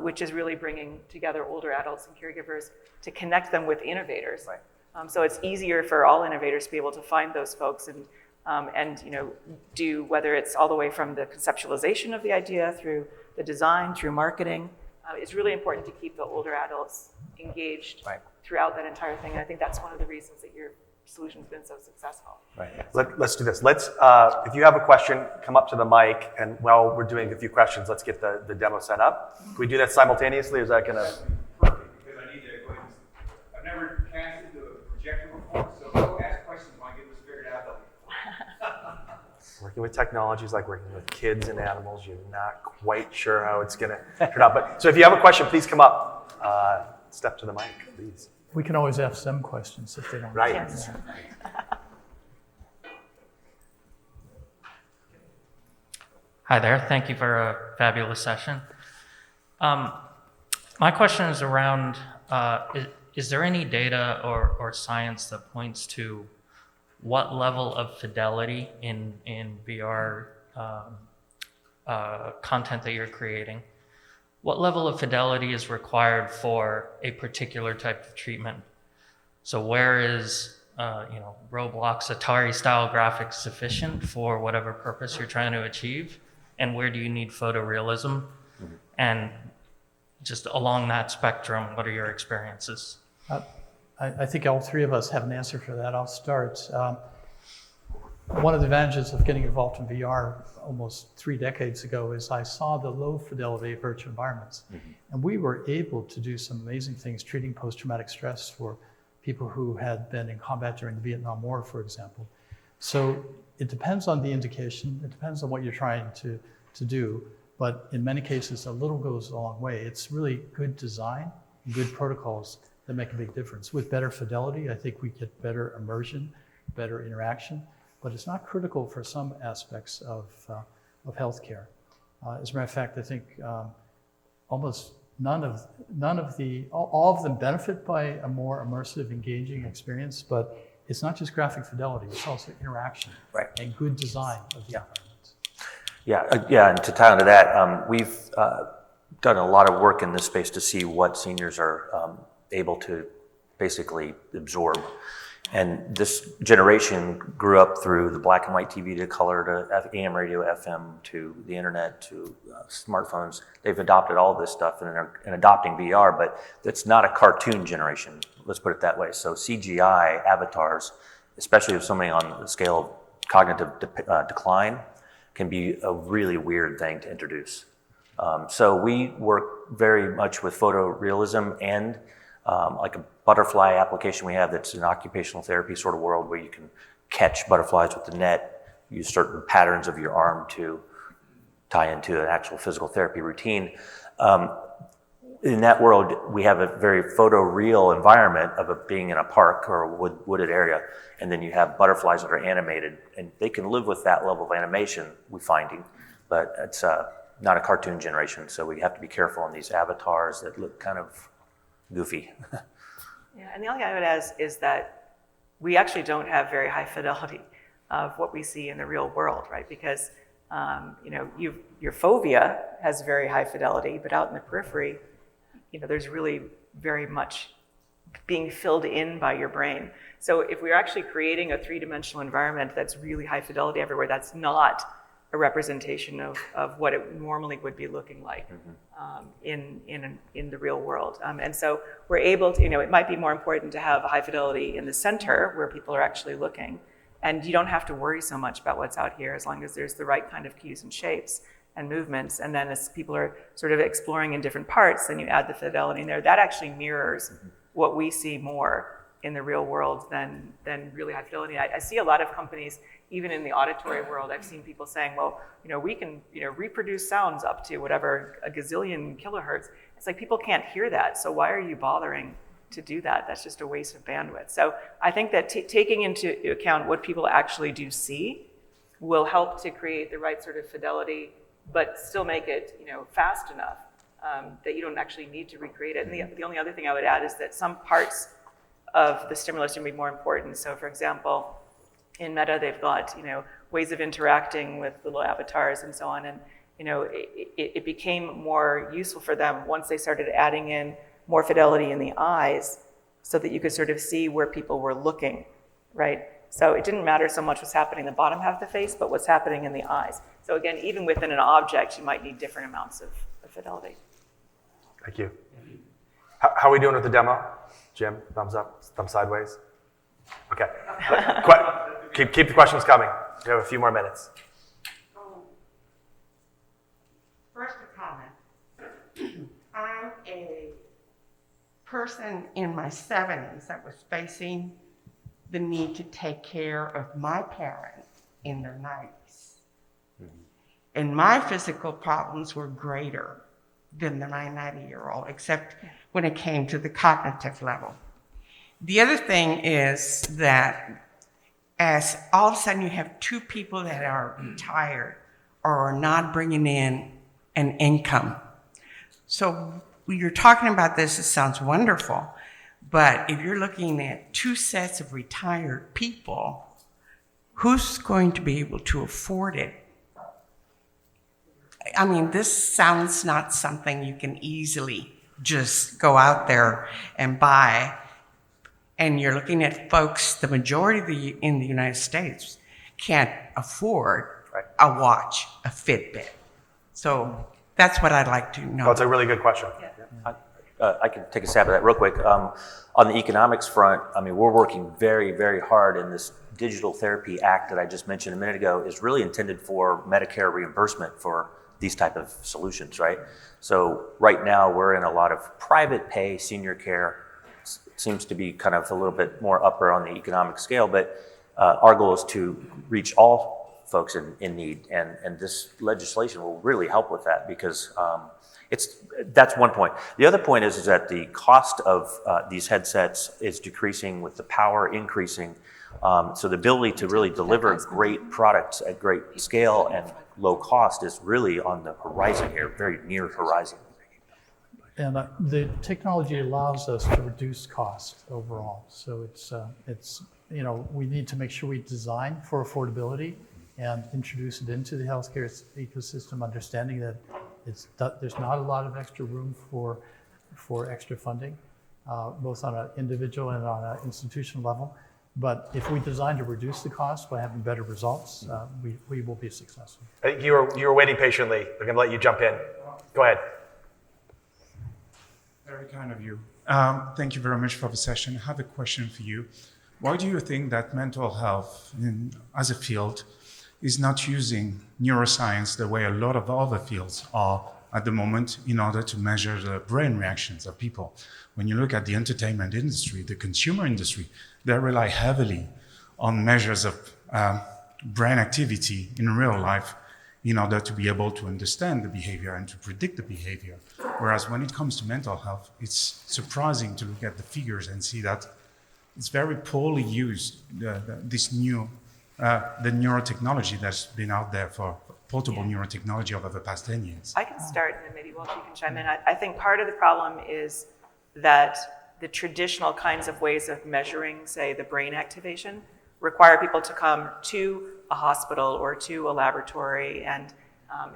Speaker 2: which is really bringing together older adults and caregivers to connect them with innovators. Right. So it's easier for all innovators to be able to find those folks and do, whether it's all the way from the conceptualization of the idea through the design, through marketing. It's really important to keep the older adults engaged throughout that entire thing. And I think that's one of the reasons that your solution's been so successful.
Speaker 1: Right. Let's do this. If you have a question, come up to the mic, and while we're doing a few questions, let's get the demo set up. Can we do that simultaneously, or is that going to?
Speaker 7: Perfect, because I need to go ahead. I've never casted the projector before, so go ask questions when I get this figured out.
Speaker 1: Working with technology is like working with kids and animals. You're not quite sure how it's going to turn out. But so if you have a question, please come up. Step to the mic, please.
Speaker 4: We can always ask them questions if they don't.
Speaker 1: Right.
Speaker 2: Yes.
Speaker 8: Hi there. Thank you for a fabulous session. My question is around, is there any data or science that points to what level of fidelity in VR content that you're creating, what level of fidelity is required for a particular type of treatment? So where is, Roblox, Atari-style graphics sufficient for whatever purpose you're trying to achieve? And where do you need photorealism? And just along that spectrum, what are your experiences?
Speaker 4: I think all three of us have an answer for that. I'll start. One of the advantages of getting involved in VR almost 3 decades ago is I saw the low fidelity virtual environments. And we were able to do some amazing things treating post-traumatic stress for people who had been in combat during the Vietnam War, for example. So it depends on the indication, it depends on what you're trying to do, but in many cases, a little goes a long way. It's really good design, good protocols that make a big difference. With better fidelity, I think we get better immersion, better interaction, but it's not critical for some aspects of healthcare. As a matter of fact, I think almost all of them benefit by a more immersive, engaging experience, but it's not just graphic fidelity, it's also interaction and good design of the environment.
Speaker 5: Yeah, and to tie into that, we've done a lot of work in this space to see what seniors are able to basically absorb. And this generation grew up through the black and white TV to color to AM radio, FM to the internet to smartphones. They've adopted all this stuff and are adopting VR, but it's not a cartoon generation, let's put it that way. So CGI avatars, especially if somebody on the scale of cognitive decline, can be a really weird thing to introduce. So we work very much with photorealism and like a butterfly application we have that's an occupational therapy sort of world where you can catch butterflies with the net, use certain patterns of your arm to tie into an actual physical therapy routine. In that world, we have a very photoreal environment of it being in a park or a wooded area, and then you have butterflies that are animated, and they can live with that level of animation, we're finding, but it's not a cartoon generation, so we have to be careful on these avatars that look kind of goofy.
Speaker 2: Yeah, and the only thing I would add is that we actually don't have very high fidelity of what we see in the real world, right? Because your fovea has very high fidelity, but out in the periphery, there's really very much being filled in by your brain. So if we're actually creating a three-dimensional environment that's really high fidelity everywhere, that's not a representation of what it normally would be looking like in the real world. And so we're able to, it might be more important to have a high fidelity in the center where people are actually looking. And you don't have to worry so much about what's out here as long as there's the right kind of cues and shapes and movements. And then as people are sort of exploring in different parts, then you add the fidelity in there. That actually mirrors what we see more in the real world than really high fidelity. I see a lot of companies, even in the auditory world, I've seen people saying, well, we can reproduce sounds up to whatever, a gazillion kilohertz. It's like people can't hear that, so why are you bothering to do that? That's just a waste of bandwidth. So I think that taking into account what people actually do see will help to create the right sort of fidelity, but still make it fast enough that you don't actually need to recreate it. And the only other thing I would add is that some parts of the stimulus can be more important. So for example, in Meta, they've got ways of interacting with little avatars and so on, and it became more useful for them once they started adding in more fidelity in the eyes, so that you could sort of see where people were looking, right? So it didn't matter so much what's happening in the bottom half of the face, but what's happening in the eyes. So again, even within an object, you might need different amounts of fidelity.
Speaker 6: Thank you. How are we doing with the demo? Jim, thumbs up, thumb sideways? Okay. Keep the questions coming. We have a few more minutes.
Speaker 9: First, a comment. I'm a person in my 70s that was facing the need to take care of my parents in their 90s. And my physical problems were greater than the 90-year-old, except when it came to the cognitive level. The other thing is that as all of a sudden you have two people that are retired or are not bringing in an income. So when you're talking about this, it sounds wonderful, but if you're looking at two sets of retired people, who's going to be able to afford it? I mean, this sounds not something you can easily just go out there and buy. And you're looking at folks, the majority in the United States can't afford a watch, a Fitbit. So that's what I'd like to know.
Speaker 6: That's a really good question.
Speaker 5: I can take a stab at that real quick. On the economics front, we're working very, very hard in this Digital Therapy Act that I just mentioned a minute ago is really intended for Medicare reimbursement for these type of solutions, right? So right now we're in a lot of private pay senior care. Seems to be kind of a little bit more upper on the economic scale, but our goal is to reach all folks in need, and this legislation will really help with that because that's one point. The other point is that the cost of these headsets is decreasing with the power increasing. So the ability to really deliver great products at great scale and low cost is really on the horizon here, very near horizon.
Speaker 4: And the technology allows us to reduce cost overall. So it's we need to make sure we design for affordability, and introduce it into the healthcare ecosystem, understanding that there's not a lot of extra room for extra funding, both on an individual and on an institutional level. But if we design to reduce the cost by having better results, we will be successful.
Speaker 6: I think you were waiting patiently. I'm going to let you jump in. Go ahead.
Speaker 10: Very kind of you. Thank you very much for the session. I have a question for you. Why do you think that mental health as a field is not using neuroscience the way a lot of other fields are at the moment in order to measure the brain reactions of people? When you look at the entertainment industry, the consumer industry, they rely heavily on measures of brain activity in real life in order to be able to understand the behavior and to predict the behavior. Whereas when it comes to mental health, it's surprising to look at the figures and see that it's very poorly used, the neurotechnology that's been out there for portable neurotechnology over the past 10 years.
Speaker 2: I can start, and then maybe Walter, you can chime in. I think part of the problem is that the traditional kinds of ways of measuring, say, the brain activation, require people to come to a hospital or to a laboratory, and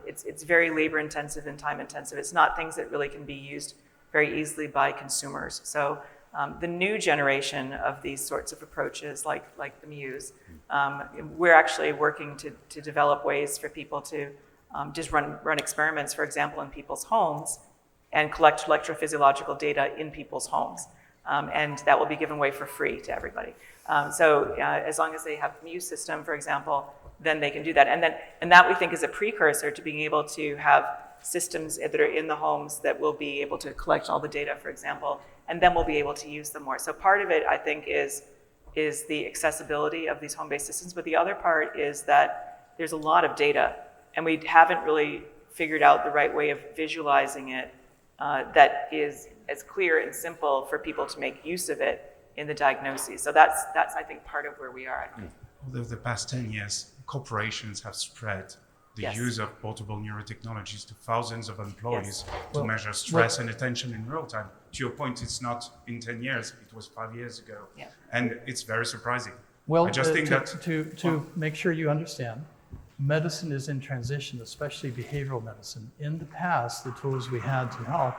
Speaker 2: it's very labor-intensive and time-intensive. It's not things that really can be used very easily by consumers. So the new generation of these sorts of approaches, like the Muse, we're actually working to develop ways for people to just run experiments, for example, in people's homes and collect electrophysiological data in people's homes. And that will be given away for free to everybody. So as long as they have the Muse system, for example, then they can do that. And that we think is a precursor to being able to have systems that are in the homes that will be able to collect all the data, for example, and then we'll be able to use them more. So part of it, I think, is the accessibility of these home-based systems, but the other part is that there's a lot of data, and we haven't really figured out the right way of visualizing it that is as clear and simple for people to make use of it in the diagnoses. So that's I think, part of where we are.
Speaker 10: Over the past 10 years, corporations have spread the use of portable neurotechnologies to thousands of employees to measure stress and attention in real time. To your point, it's not in 10 years, it was 5 years ago. And it's very surprising.
Speaker 4: Well,
Speaker 10: I just think
Speaker 4: to make sure you understand, medicine is in transition, especially behavioral medicine. In the past, the tools we had to help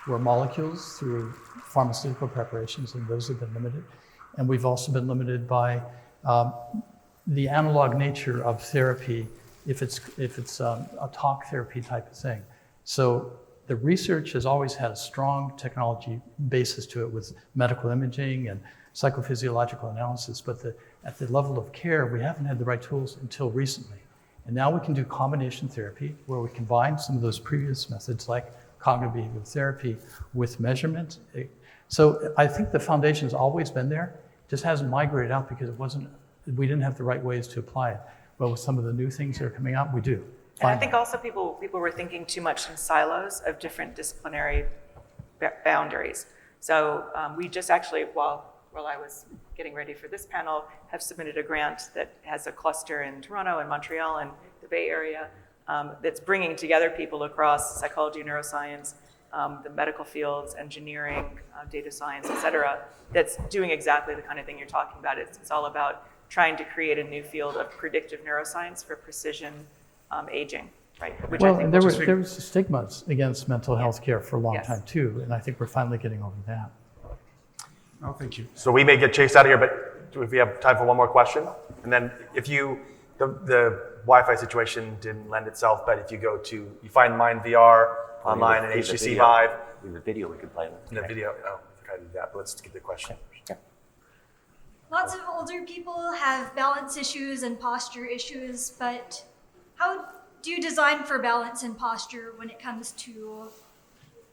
Speaker 4: were molecules through pharmaceutical preparations, and those have been limited. And we've also been limited by the analog nature of therapy if it's a talk therapy type of thing. So the research has always had a strong technology basis to it with medical imaging and psychophysiological analysis, but at the level of care, we haven't had the right tools until recently. And now we can do combination therapy where we combine some of those previous methods like cognitive behavioral therapy with measurement. So I think the foundation has always been there, just hasn't migrated out because we didn't have the right ways to apply it. But with some of the new things that are coming out, we do.
Speaker 2: And I think also people were thinking too much in silos of different disciplinary boundaries. So we just actually, while I was getting ready for this panel, have submitted a grant that has a cluster in Toronto and Montreal and the Bay Area that's bringing together people across psychology, neuroscience, the medical fields, engineering, data science, et cetera, that's doing exactly the kind of thing you're talking about. It's all about trying to create a new field of predictive neuroscience for precision aging, right? Which
Speaker 4: well,
Speaker 2: I think
Speaker 4: there was stigmas against mental health care for a long time too, and I think we're finally getting over that.
Speaker 10: Oh, thank you.
Speaker 6: So we may get chased out of here, but if we have time for one more question, and then if the Wi-Fi situation didn't lend itself, but if you find MyndVR online and HTC Vive.
Speaker 5: We have a video we could play.
Speaker 6: The video, we try to do that, but let's get the question.
Speaker 11: Lots of older people have balance issues and posture issues, but how do you design for balance and posture when it comes to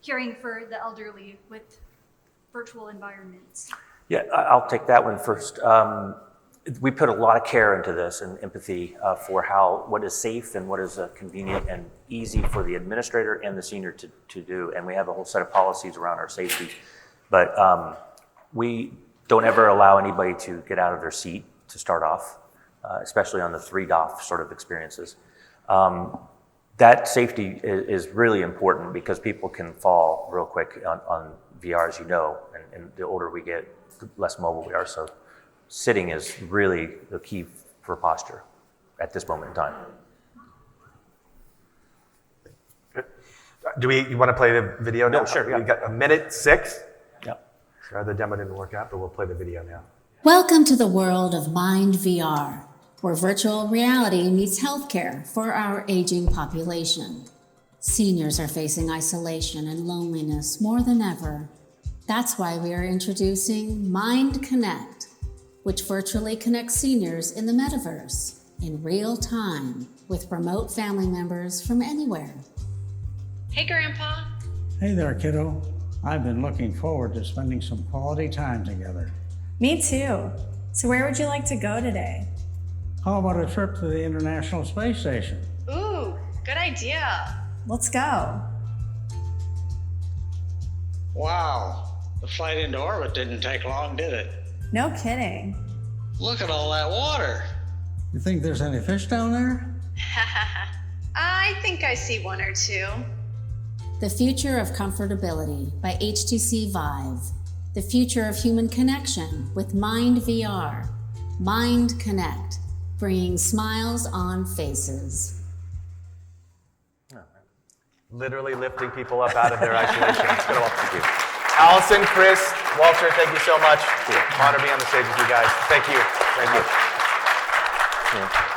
Speaker 11: caring for the elderly with virtual environments?
Speaker 5: Yeah, I'll take that one first. We put a lot of care into this and empathy for what is safe and what is convenient and easy for the administrator and the senior to do. And we have a whole set of policies around our safety. But we don't ever allow anybody to get out of their seat to start off, especially on the 3DOF sort of experiences. That safety is really important because people can fall real quick on VR, as you know, and the older we get, the less mobile we are. So sitting is really the key for posture. at this moment in time.
Speaker 6: You want to play the video now?
Speaker 5: No, sure, yeah.
Speaker 6: We've got 1:06.
Speaker 5: Yep.
Speaker 6: Sorry, the demo didn't work out, but we'll play the video now.
Speaker 12: Welcome to the world of MyndVR, where virtual reality meets healthcare for our aging population. Seniors are facing isolation and loneliness more than ever. That's why we are introducing Mind Connect, which virtually connects seniors in the metaverse in real time with remote family members from anywhere.
Speaker 13: Hey, Grandpa.
Speaker 14: Hey there, kiddo. I've been looking forward to spending some quality time together.
Speaker 13: Me too. So where would you like to go today?
Speaker 14: How about a trip to the International Space Station?
Speaker 13: Ooh, good idea. Let's go.
Speaker 14: Wow, the flight into orbit didn't take long, did it?
Speaker 13: No kidding.
Speaker 14: Look at all that water. You think there's any fish down there?
Speaker 13: I think I see one or two.
Speaker 12: The Future of Comfortability by HTC Vive. The future of human connection with MyndVR. Mind Connect, bringing smiles on faces.
Speaker 6: Literally lifting people up out of their isolation. It's been a while. Thank you. Allison, Chris, Walter, thank you so much. Honor being on the stage with you guys. Thank you. Thank you.
Speaker 5: Yeah.